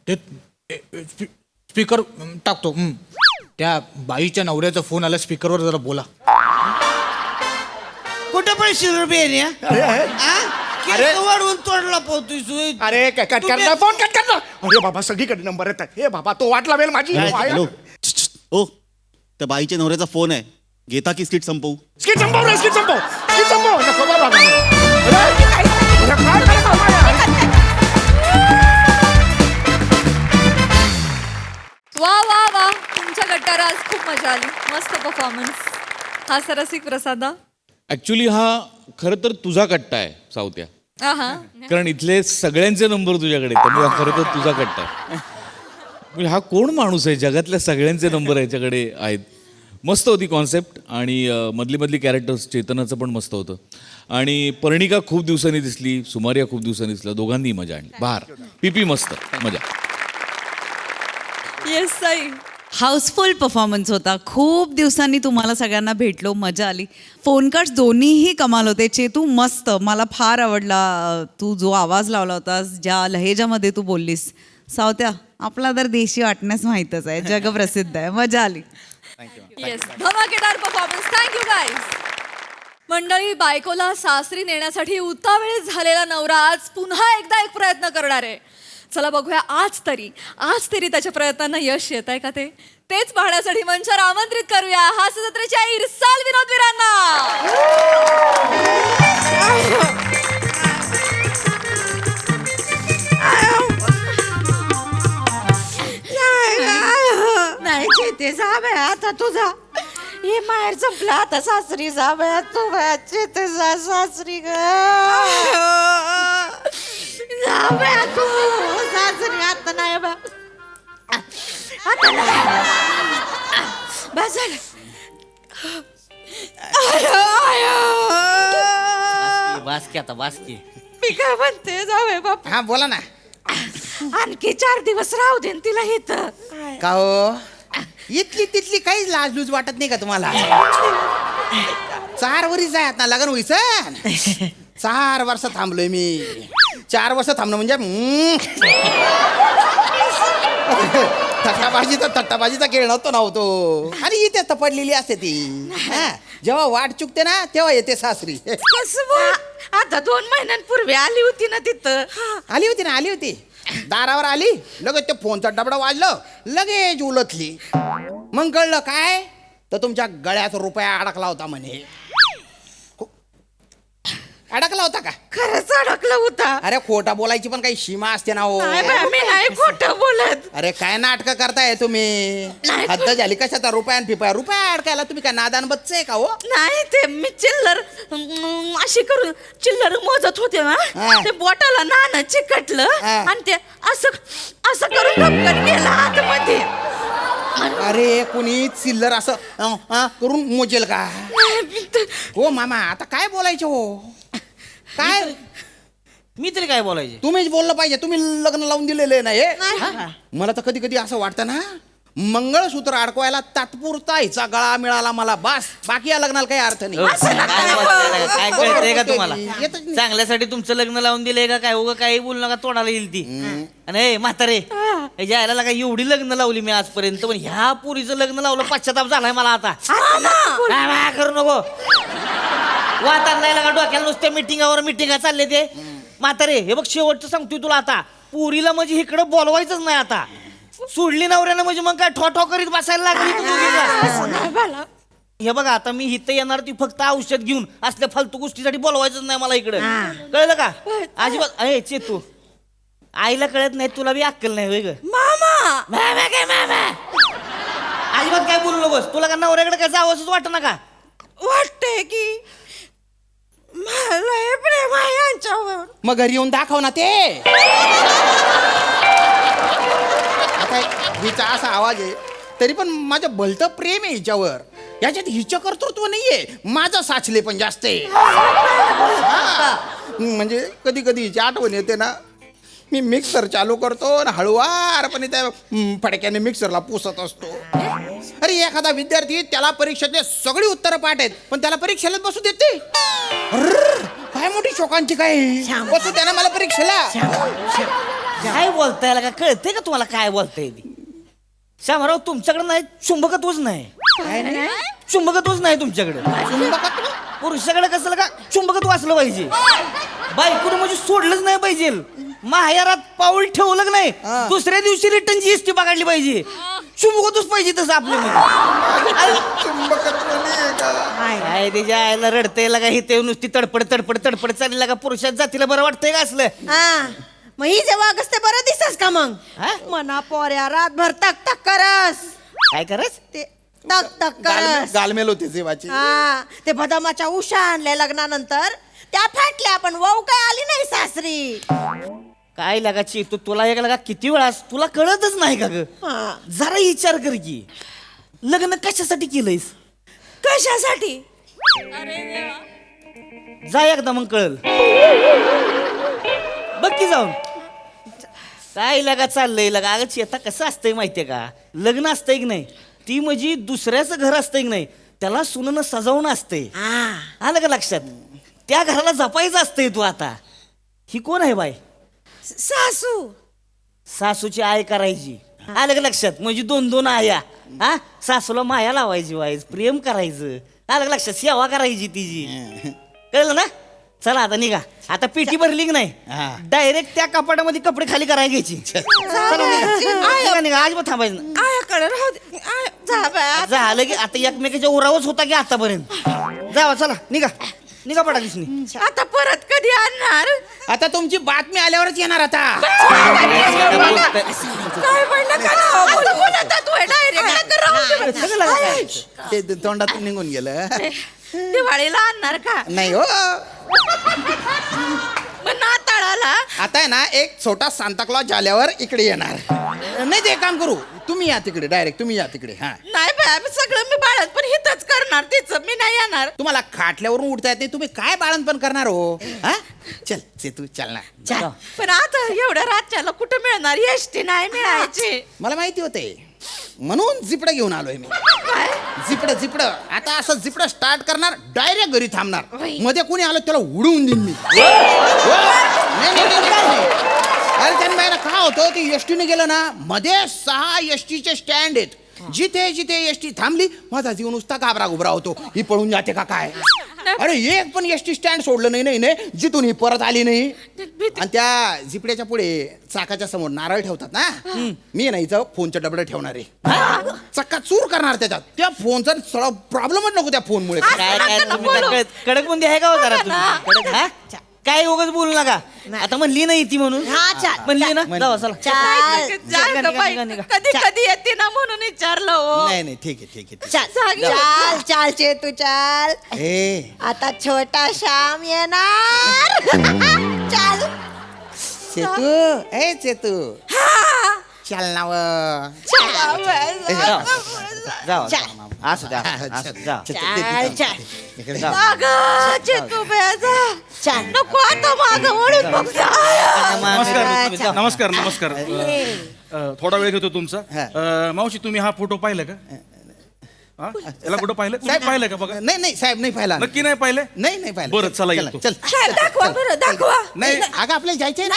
ते स्पीकर टाकतो. त्या बाईच्या नवऱ्याचा फोन आला, स्पीकरवर जरा बोला. कुठे पैसे बियाने अरे. वाढवून तोडला पोहतोय सोय. अरे कट करणार फोन कट करणार. अरे बाबा सगळीकडे नंबर येतात. हे बाबा तो वाट लावेल माझी. हॅलो. ओ त्या बाईच्या नवऱ्याचा फोन आहे. घेता की स्किट संपवू? स्किट संपव रे स्किट संपव. स्किट संपव. नको बाबा. अरे, काय करत आहात? वा वा वा तुमच्या गट्टारा आज खूप मजा आली, मस्त परफॉर्मन्स. हा रसिक प्रसादा. ऍक्च्युली हा खरं तर तुझा कट्टा आहे सावत्या, आहा. कारण इथले सगळ्यांचे नंबर तुझ्याकडे आहेत, त्यामुळे हा खरं तर तुझा कट्टा आहे. म्हणजे हा कोण माणूस आहे, जगातल्या सगळ्यांचे नंबर याच्याकडे आहेत. मस्त होती कॉन्सेप्ट आणि मधली मधली कॅरेक्टर्स, चेतनाचं पण मस्त होतं. आणि पर्णिका खूप दिवसांनी दिसली, सुमारिया खूप दिवसांनी दिसला, दोघांनी मजा आणली. बहार पीपी मस्त मजा. येस साई. हाऊसफुल परफॉर्मन्स होता. खूप दिवसांनी तुम्हाला सगळ्यांना भेटलो, मजा आली. फोन कार्ड्स दोन्हीही कमाल होते. चेतू मस्त, मला फार आवडला तू जो आवाज लावला होतास, ज्या लहेजामध्ये तू बोललीस. सावत्या, आपला तर देशी वाटण्यास माहीतच आहे, जगप्रसिद्ध आहे, मजा आली. येस, धमाकेदार परफॉर्मन्स. Thank you guys. मंडळी, बायकोला सासरी नेण्यासाठी उतावळीत झालेला नवरा आज पुन्हा एकदा एक प्रयत्न करणार आहे. चला बघूया आज तरी त्याच्या प्रयत्नांना यश येत आहे का तेच पाहण्यासाठी मंचावर आमंत्रित करूया हास्य जत्रेच्या इरसाल विनोदवीरांना. नाही चेते जा बाय आता तुझा हे माहेर संपला आता सासरी जा बाय तू बाय चेते जा सासरी ग जा बाय तू सासरी आता नाही बा आता नाही बस झालं. बासकी आता बासकी. मी काय म्हणते जावे बाप. हा बोला ना. आणखी 4 दिवस राहू दे तिला इथं. का हो इथली तिथली काहीच लाजलूज वाटत नाही का तुम्हाला? 4 वर्ष आहे आता लग्न व्हायचं. 4 वर्ष थांबलोय मी. 4 वर्ष थांबणं म्हणजे थट्टाबाजीचा खेळ नव्हतो. आणि इथे तपडलेली असते ती. जेव्हा वाट चुकते ना तेव्हा येते सासरी. आता 2 महिन्यांपूर्वी आली होती ना तिथं. आली होती दारावर आली, लगेच ते फोनचा डबडा वाजलं, लगेच उलटली. मग कळलं काय तर तुमच्या गळ्यात रुपया अडकला होता म्हणे. अडकला होता का? खरंच अडकला होता. अरे खोटा बोलायची पण काही सीमा असते ना हो. मी नाही खोटं बोलत. अरे काय नाटक करताय तुम्ही? हद्द झाली कशाचा रुपया अडकायला तुम्ही काय नादान बच्चे आहे का हो? नाही ते मी चिल्लर अशी करून चिल्लर मोजत होते ना ते बोटाला नाणं चिकटलं आणि ते असं करून धपकन गेला आतमध्ये. अरे कुणी चिल्लर असं करून मोजेल का हो मामा? आता काय बोलायचं हो? काय मी तरी काय बोलायचे? तुम्हीच बोललं पाहिजे. तुम्ही लग्न लावून दिलेलं नाही. मला तर कधी कधी असं वाटतं ना मंगळसूत्र अडकवायला तात्पुरता हिचा गळा मिळाला मला बस, बाकी या लग्नाला काही अर्थ नाही. काय कळतंय का तुम्हाला? येतच नाही. चांगल्यासाठी तुमचं लग्न लावून दिलंय का काय? उगा काही बोलू नका, तोडाला येईल ती. आणि म्हातारे यायला काय एवढी लग्न लावली मी आजपर्यंत, पण ह्या पुरीचं लग्न लावलं पश्चाताप झालाय मला आता. काय करू नको वाता नाही लागा डोक्याला. नुसत्या मिटिंगा चालले ते म्हातारे. हे बघ शेवटचं सांगतोय तुला, आता पुरीला म्हणजे इकडं बोलवायचंच नाही. आता सोडली नवऱ्यानं म्हणजे मग काय ठो करीत बसायला लागली तू दोघीला. हे बघा आता मी इथं येणार ती फक्त औषध घेऊन, असल्या फालतू गोष्टीसाठी बोलवायचंच नाही मला इकडं. कळलं का? अजिबात. अरे चेतू, आईला कळत नाही, तुला बी अक्कल नाही होय ग? मामा अजिबात काय बोलू नकोस. तुला का नवऱ्याकडे काय जावंच वाटत ना का? वाटतंय की मला प्रेम आहे यांच्यावर. मग घरी येऊन दाखव ना ते. आता हिचा असा आवाज आहे तरी पण माझं भलतं प्रेम आहे हिच्यावर. याच्यात हिचं कर्तृत्व नाहीये, माझं साचले पण जास्त आहे. म्हणजे कधी कधी हिची आठवण येते ना, मी मिक्सर चालू करतो आणि हळुवारपणे त्या फडक्याने मिक्सरला पुसत असतो. अरे एखादा विद्यार्थी त्याला परीक्षेतले सगळी उत्तरं पाठ आहेत पण त्याला परीक्षेला बसू देते. काय मोठी शोकांची काय बसू त्याने मला परीक्षेला. काय बोलताय का? कळतंय का तुम्हाला काय बोलताय? श्यामराव तुमच्याकडे नाही चुंबकत्वच नाही. काय नाही? चुंबकत्वच नाही तुमच्याकडे. पुरुषाकडे कसं का चुंबकत्व असलं पाहिजे. बायकोनं म्हणजे सोडलंच नाही पाहिजे. माहेरात पाऊल ठेवलं नाही दुसऱ्या दिवशी रिटर्न जीएसटी पकडली पाहिजे. चुंबकत्वच पाहिजे तसं आपल्या. काय त्याच्या आईला रडतंय का? हे ते नुसती तडपड चालली का? पुरुषात जातीला बरं वाटतंय का असलं? मग ही जेव्हा अगस्ते बरं दिसस का? मग मना पोऱ्या रातभर तक करस. काय करस? ते तक तक करस. गालमेल होते जेवाची. हा ते बदामाच्या उशा आणल्या लग्नानंतर त्या फाटल्या पण वाऊ काय आली नाही सासरी. काय लागाची तू तुला एक लगा किती वेळा तुला कळतच नाही का ग? हा. जरा विचार कर की लग्न कशासाठी केलंयस? कशासाठी? जा एकदा मग कळल. बघ की जाऊन काय लगा चाललंय लगा. अगं चेता कसं असतंय माहितीये का? लग्न असतंय की नाही ती म्हणजे दुसऱ्याचं घर असतंय की नाही त्याला सुननं सजवणं असतंय. आलं का लक्षात? त्या घराला जपायचं असतंय. तू आता ही कोण आहे बाई? सासू. सासूची आय करायची. आलं का लक्षात? म्हणजे 2-2 आया. हा सासूला माया लावायची वाईज प्रेम करायचं. आलं का लक्षात? सेवा करायची तिची. कळलं ना? चला आता निघा. आता पेटी भरली की नाही डायरेक्ट त्या कपाटामध्ये कपडे खाली करायला घ्यायची. चला निघा निघा अजिबात थांबायचं नाही. आयाकडे राहू दे. जा बाया. झालं की आता एकमेकाच्या उरावच होता की आतापर्यंत. जावा चला निघा निघा पडा दिसनी. आता परत कधी आणणार? आता तुमची बातमी आल्यावरच येणार आता. काय म्हणलं का नाव? बोलत तू डायरेक्ट. ते तोंडातून निघून गेलं. दिवाळीला आणणार का? नाही हो. पण नाताळाला आता आहे ना एक छोटा सांताक्लॉज झाल्यावर इकडे येणार. नाही ते काम करू तुम्ही या तिकडे डायरेक्ट तुम्ही या तिकडे. हा नाही बाय सगळं मी बाळत पण हितच करणार तिचं मी नाही येणार. तुम्हाला खाटल्यावरून उठता येत नाही तुम्ही काय बाळणपण करणार हो. हा चल तू चल ना. पण आता एवढ्या रातच्याला कुठं मिळणार? एसटी नाही मिळायची. मला माहिती होते म्हणून जिपडं घेऊन आलोय मी. जिपडं आता असं जिपडं स्टार्ट करणार डायरेक्ट घरी थांबणार. मध्ये कोणी आलं त्याला उडवून देईन मी. अरे त्यांना काय होतं की एसटीने गेलं ना मध्ये 6 एसटीचे स्टँड आहेत. जिथे जिथे एसटी थांबली माझा जीव नुसता घाबरा घुबरा होतो. ही पळून जाते का काय? अरे एक पण एसटी स्टँड सोडलं नाही जिथून ही परत आली नाही. आणि त्या जिपड्याच्या पुढे चाकाच्या समोर नारळ ठेवतात ना. मी नाही इथं फोनचं डबडं ठेवणार आहे. चक्का चूर करणार त्याच्यात. त्या फोनचा सगळा प्रॉब्लेमच नको त्या फोनमुळे. काय काय तुम्ही कडक बुंदी आहे का हो जरा तुम्ही? कडक हा काय उगाच बोलू नका. आता म्हणली नाही ती म्हणून म्हणली ना. जावा चला. कधी कधी येते ना म्हणून विचारलं हो. नाही ठीक आहे. चाल चाल चेतू चाल. आता छोटा श्याम येणार. चाल चेतू चल नाव. जावा असू द्या चेतू जा. नको आता मागं वळून बघ जा. नमस्कार. थोडा वेळ घेतो तुमचा. मावशी तुम्ही हा फोटो पाहिला का? याला कुठं पाहिलं? पाहिलं का बघा. नाही साहेब नाही पाहिला. नक्की नाही पाहिलं? नाही पाहिलं. बरं चला येतो. चल दाखवा बरं दाखवा. नाही अगं आपल्याला जायचंय ना.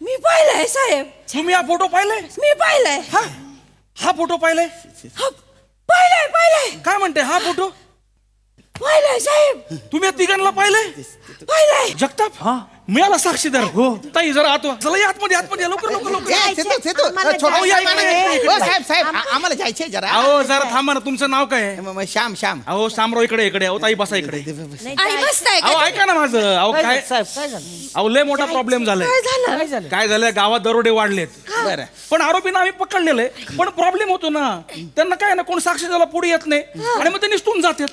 मी पाहिलंय साहेब. तुम्ही हा फोटो पाहिलाय? मी पाहिलंय. हा फोटो पाहिलाय? पाहिलंय. काय म्हणते हा फोटो? पाहिलंय साहेब. तुम्ही या तिघांना पाहिलंय? जगताप मिळाला साक्षीदार. हो ताई जरा चला या आतमध्ये लवकर. साहेब आम्हाला जायचंय जरा. अहो जरा थांबा ना. तुमचं नाव काय आहे? श्याम. अहो शामराव इकडे अहो ताई बसा इकडे. अहो ऐका ना माझं. अहो काय अहो लय मोठा प्रॉब्लेम झालाय. काय झालंय गावात दरोडे वाढलेत. बरं पण आरोपींना आम्ही पकडलेलं आहे. पण प्रॉब्लेम होतो ना त्यांना काय ना कोण साक्षीदाराला पुढे येत नाही आणि मग ते निसटून जातात.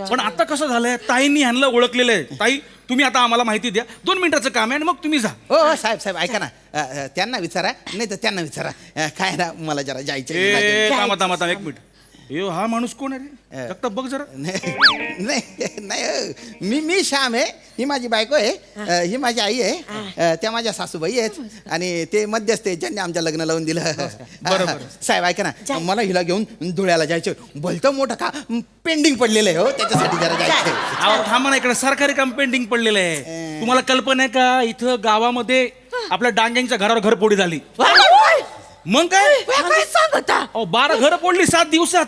पण आता कसं झालंय ताईंनी ह्यांना ओळखलेलं आहे. ताई तुम्ही आता आम्हाला माहिती द्या. 2 मिनिटाचं काम आहे आणि मग तुम्ही जा. हो साहेब ऐका ना. त्यांना विचारा नाही तर त्यांना विचारा. काय ना मला जरा जायचं. थांबा 1 मिनिट. हा माणूस कोण आहे रे? जगताप बघ जरा. नाही मी श्याम आहे. ही माझी बायको आहे. ही माझी आई आहे. त्या माझ्या सासूबाई आहेत आणि ते मध्यस्थ आहेत ज्यांनी आमच्या लग्न लावून दिलं. बरोबर साहेब ऐका ना मला हिला घेऊन धुळ्याला जायचं. भलतं मोठं का पेंडिंग पडलेलं आहे हो त्याच्यासाठी जरा जायचं. अहो थांबा ना इकडे सरकारी काम पेंडिंग पडलेलं आहे. तुम्हाला कल्पना आहे का इथं गावामध्ये आपल्या डांग्यांच्या घरावर घरफोडी झाली. मग काय सांगता? 12 घरं फोडली 7 दिवसात.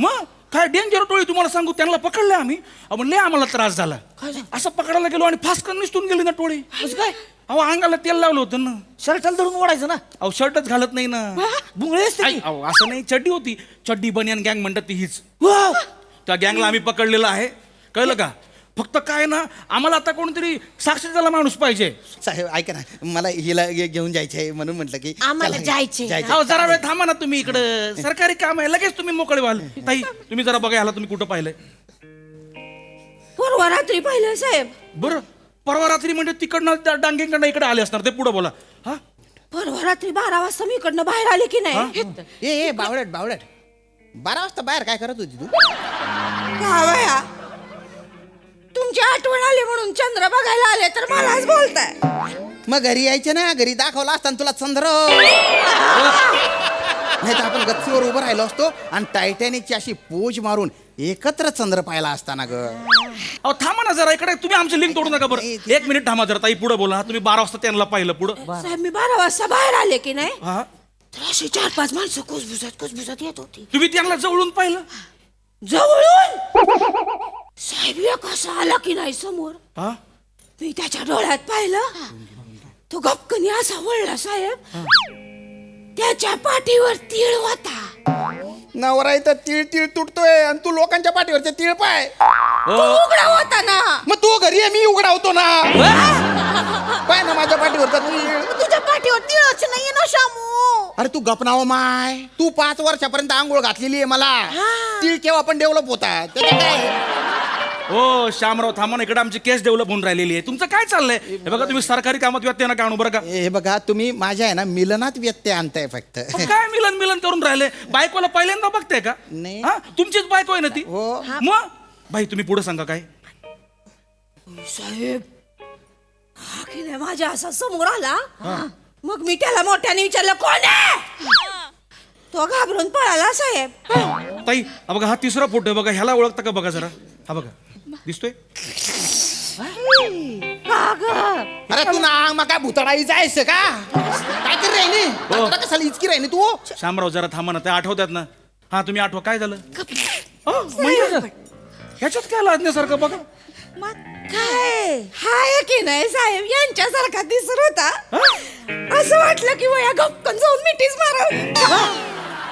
मग काय डेंजर टोळी तुम्हाला सांगू. त्यांना पकडलं आम्ही. म्हणले आम्हाला त्रास झाला. असं पकडायला गेलो आणि फास्कन निसटून गेली ना टोळी. काय अहो अंगाला तेल लावलं होतं ना. शर्टाला धरून ओढायचं ना. अहो शर्टच घालत नाही ना. बुंगळेच अहो असं नाही. चड्डी होती. चड्डी बनियान गँग म्हणतात ती हीच. त्या गँगला आम्ही पकडलेलं आहे. कळलं का? फक्त काय ना आम्हाला आता कोणतरी साक्षीदार माणूस पाहिजे. साहेब ऐका ना, मला हिला घेऊन जायचंय म्हणून म्हटलं की आम्हाला चला, जायचंय. जायचंय. अहो जरा वेळ थांबा ना तुम्ही इकडं, सरकारी काम आहे, लगेच तुम्ही मोकळे व्हाल. ताई तुम्ही जरा बघा ह्याला तुम्ही कुठं पाहिलंय? परवा रात्री पाहिलं साहेब. बरं परवा रात्री म्हणजे तिकडनं डांगेकडनं इकडे आले असणार, ते पुढे बोला. हा परवा रात्री 12 वाजता मी इकडनं बाहेर आले की नाही. ए बावळट 12 वाजता बाहेर काय करत होती तू? गावया तुमची आठवण आली म्हणून चंद्र बघायला आले तर मलाच बोलताय. मग घरी यायचे ना, घरी दाखवला असताना तुला चंद्र. नाही तर आपण गच्चीवर उभं राहिलो असतो आणि टायटॅनिकची अशी पोज मारून एकत्र चंद्र पाहिला असताना ग. अहो थांबा ना जरा इकडे, तुम्ही आमची लिंक तोडू नका. बरं 1 मिनिट थांबा जरा. ताई पुढे बोला. तुम्ही 12 वाजता त्यांना पाहिलं पुढं? साहेब मी 12 वाजता बाहेर आले की नाही हा तर अशी 4-5 माणसं कुसबुसत येत होती. तुम्ही त्यांना जवळून पाहिलं? जवळून साहेब एक असा आला की नाही समोर. हा मी त्याच्या डोळ्यात पाहिलं, तो गपकनी असा वळला साहेब. त्याच्या पाठीवर तीळ होता. नवरा इथं तीळ तीळ तुटतोय आणि तू लोकांच्या पाठीवरचे तीळ पाय. तो उघडा होता ना. मग तू घरी आहे, मी उघडा होतो ना. पाय ना माझ्या पाठीवरचा तीळ. तुझ्या पाठीवर तीळच नाहीये ना शामू. अरे तू गपनाव माय, तू 5 वर्षापर्यंत आंघोळ घातलेली आहे मला. तीळ केव्हा पण डेव्हलप होता त्याचं काय? हो श्यामराव थांबा ना, इकडे आमची केस डेव्हलप होऊन राहिलेली आहे. तुमचं काय चाललंय? हे बघा तुम्ही सरकारी कामात व्यत्यय नका आणू बरं का. हे बघा तुम्ही माझ्या आहे ना मिलनात व्यत्यय आणताय फक्त. काय मिलन करून राहिले? बायकोला पहिल्यांदा बघताय का? नाही. हा तुमचीच बायको आहे ना ती. हो. मग बाई तुम्ही पुढे सांगा काय. साहेब हा की नाही माझ्या असा समोर आला. मग मी त्याला मोठ्याने विचारलं कोण आहे. तो घाबरून पळाला साहेब. ताई हा बघा, हा तिसरा फोटो आहे बघा. ह्याला ओळखता का बघा जरा. हा बघा दिसतोय. अरे तू ना मग काय भुतडाई जायचं का? काय कर राहिनी कशाला इचकी राहिनी तू? श्यामराव जरा थांबा ना, त्या आठवतात ना. हा तुम्ही आठवा काय झालं. म्हणजे ह्याच्यात काय लाजण्यासारखं बघा. मग काय हाय की नाही साहेब यांच्यासारखा दिसत होता. असं वाटलं की वया गपकन जाऊन मिठीच मारावी.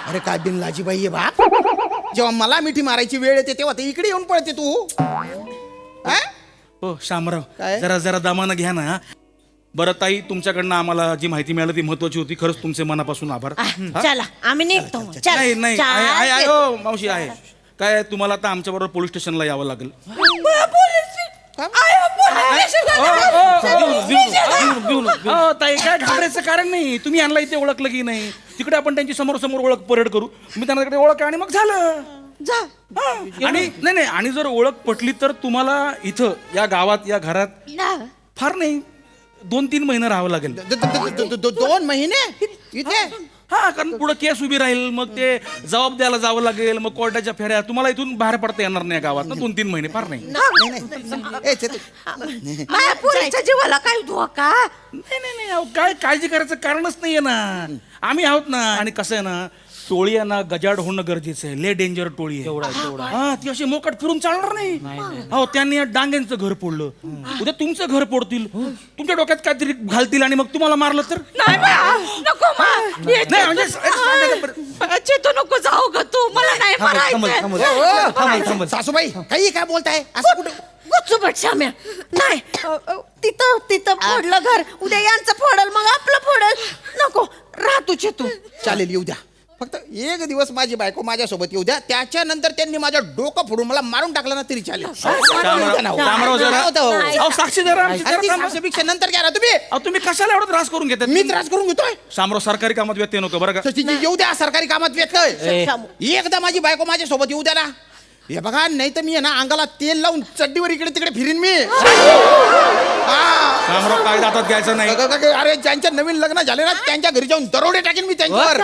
अरे काय बिनलाजी बाई आहे बाप. जेव्हा मला मिठी मारायची वेळ येते तेव्हा ते इकडे येऊन पळते तू. हो श्यामराव काय? जरा दमानं घ्या ना. बरं ताई तुमच्याकडनं आम्हाला जी माहिती मिळाली ती महत्वाची होती. खरंच तुमचे मनापासून आभार. हा? चला आम्ही निघतो. नाही नाही आहे हो मावशी आहे. काय तुम्हाला आता आमच्या बरोबर पोलीस स्टेशनला यावं लागेल. ताई काय घाबरायचं कारण नाही. तुम्ही यांना इथे ओळखलं की नाही, तिकडे आपण त्यांची समोर ओळख परेड करू. मी त्यांना तिकडे ओळख आणि मग झालं. आणि नाही आणि जर ओळख पटली तर तुम्हाला इथं या गावात या घरात फार नाही 2-3 महिने राहावं लागेल. 2 महिने इथे? हा कारण पुढे केस उभी राहील, मग ते जबाब द्यायला जावं लागेल, मग कोर्टाच्या फेऱ्या. तुम्हाला इथून बाहेर पडता येणार नाही गावात ना 2-3 महिने. फार नाही. माझ्या पोरीच्या जीवाला काय धोका? नाही अहो, काय काळजी करायचं कारणच नाहीये ना. आम्ही आहोत ना. आणि कसं आहे ना, टोळी आहे ना गजाड होणं गरजेचं आहे. ले डेंजर टोळी आहे. हा ती अशी मोकाट फिरून चालणार नाही. हो त्यांनी या डांग्यांचं घर फोडलं, उद्या तुमचं घर फोडतील, तुमच्या डोक्यात काहीतरी घालतील आणि मग तुम्हाला मारलं तर. नको नाही म्हणजे चेतो नको जाऊ ग तू. मला नाही मारायचं. सासूबाई काही काय बोलताय असं कुठं? गुच्चूबट शाम्या नाही. तिथं फोडलं घर, उद्या यांचं फोडल मग आपलं फोडल. नको राह तू चेतू. चालेल येऊ द्या. फक्त 1 दिवस माझी बायको माझ्यासोबत येऊ द्या. त्याच्यानंतर त्यांनी माझं डोकं फोडून मला मारून टाकलं ना तरी चालेल. साक्षीपेक्षा नंतर घ्या ना तुम्ही. तुम्ही कशाला एवढा त्रास करून घेतात? मी त्रास करून घेतोय? शामराव सरकारी कामात व्यत्यय नको बरं का. येऊ द्या सरकारी कामात व्यत्यय. एकदा माझी बायको माझ्यासोबत येऊ द्या ना. हे बघा नाही तर मी आहे ना अंगाला तेल लावून चड्डीवर इकडे तिकडे फिरीन मी. शामराव काय जातात घ्यायचं नाही. अरे ज्यांच्या नवीन लग्न झाले ना त्यांच्या घरी जाऊन दरोडे टाकेन मी त्यांच्यावर.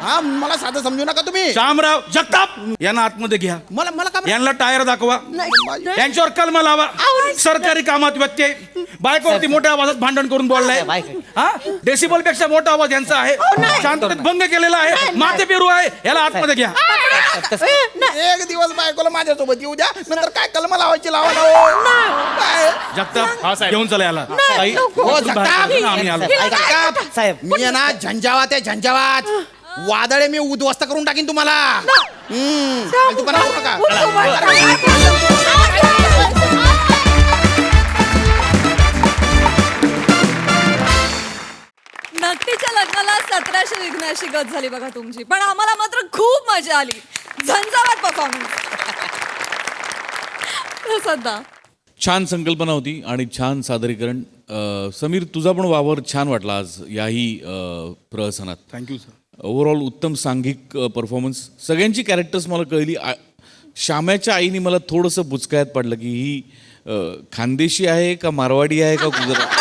हा मला साधं समजू नका तुम्ही. शामराव जगताप यांना आतमध्ये घ्या. मला यांना टायर दाखवा, यांच्यावर कलम लावा. सरकारी कामात व्यत्यय. बायकोवरती मोठ्या आवाजात भांडण करून बोललाय. हा डेसिबल पेक्षा मोठा आवाज यांचा आहे. शांततेत भंग केलेला आहे. माते पेरू आहे. याला आतमध्ये घ्या. 1 दिवस बायकोला माझ्यासोबत येऊ द्या, नंतर काय कलम लावायची लावा. जगताप घेऊन चला याला. ताई, आम्ही आलो. साहेब मी आहे ना झंझावात आहे झंझावात. वादळे मी उद्ध्वस्त करून टाकीन तुम्हाला. का थोड्याशा विघ्नाशी गत झाली बघा तुमची, पण आम्हाला मात्र खूप मजा आली. झंझावात परफॉर्मन्स. सध्या छान संकल्पना होती आणि छान सादरीकरण. समीर, तुझा पण वावर छान वाटला आज याही प्रहसनात. Thank you sir. ओव्हरऑल उत्तम सांघिक परफॉर्मन्स. सगळ्यांची कॅरेक्टर्स मला कळली. श्याम्याच्या आईने मला थोडंसं बुचकायात पडलं की ही खानदेशी आहे का मारवाडी आहे का गुजरात.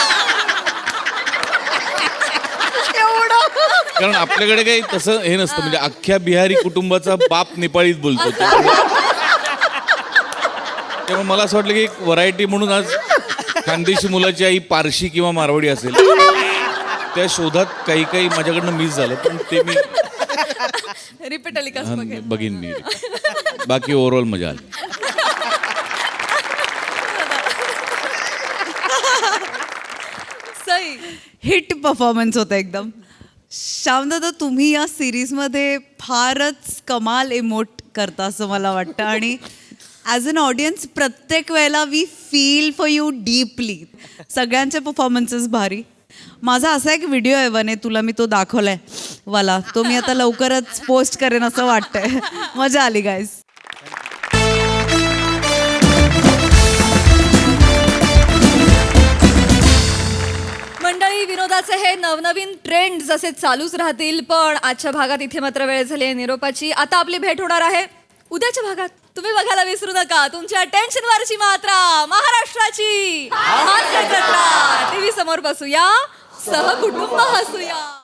कारण आपल्याकडे काही तसं हे नसतं, म्हणजे अख्ख्या बिहारी कुटुंबाचा बाप नेपाळीत बोलतो. त्यामुळे मला असं वाटलं की एक व्हरायटी म्हणून आज खानदेशी मुलाची आई पारशी किंवा मारवाडी असेल. त्या शोधात काही काही माझ्याकडनं मिस झालं, पण ते मी रिपीट टेलिकास्ट बघेन. बघीन मी. बाकी ओव्हरऑल मजा आली. सई हिट परफॉर्मन्स होता एकदम. श्यामदादा, तुम्ही या सिरीजमध्ये फारच कमाल इमोट करता असं मला वाटतं, आणि ॲज अन ऑडियन्स प्रत्येक वेळेला we feel for you deeply. सगळ्यांचे परफॉर्मन्सेस भारी. माझा असा एक व्हिडिओ आहे वने, तुला मी तो दाखवलाय वाला, तो मी आता लवकरच पोस्ट करेन असं वाटतंय. मजा आली गाईज. मंडळी, विनोदाचे हे नवनवीन ट्रेंड जसे चालूच राहतील, पण आजच्या भागात इथे मात्र वेळ झाली आहे निरोपाची. आता आपली भेट होणार आहे उद्याच्या भागात. तुम्ही बघायला विसरू नका तुमच्या टेन्शनवरची मात्रा, महाराष्ट्राची हास्य जत्रा. टीव्ही समोर बसूया, सहकुटुंब हसूया.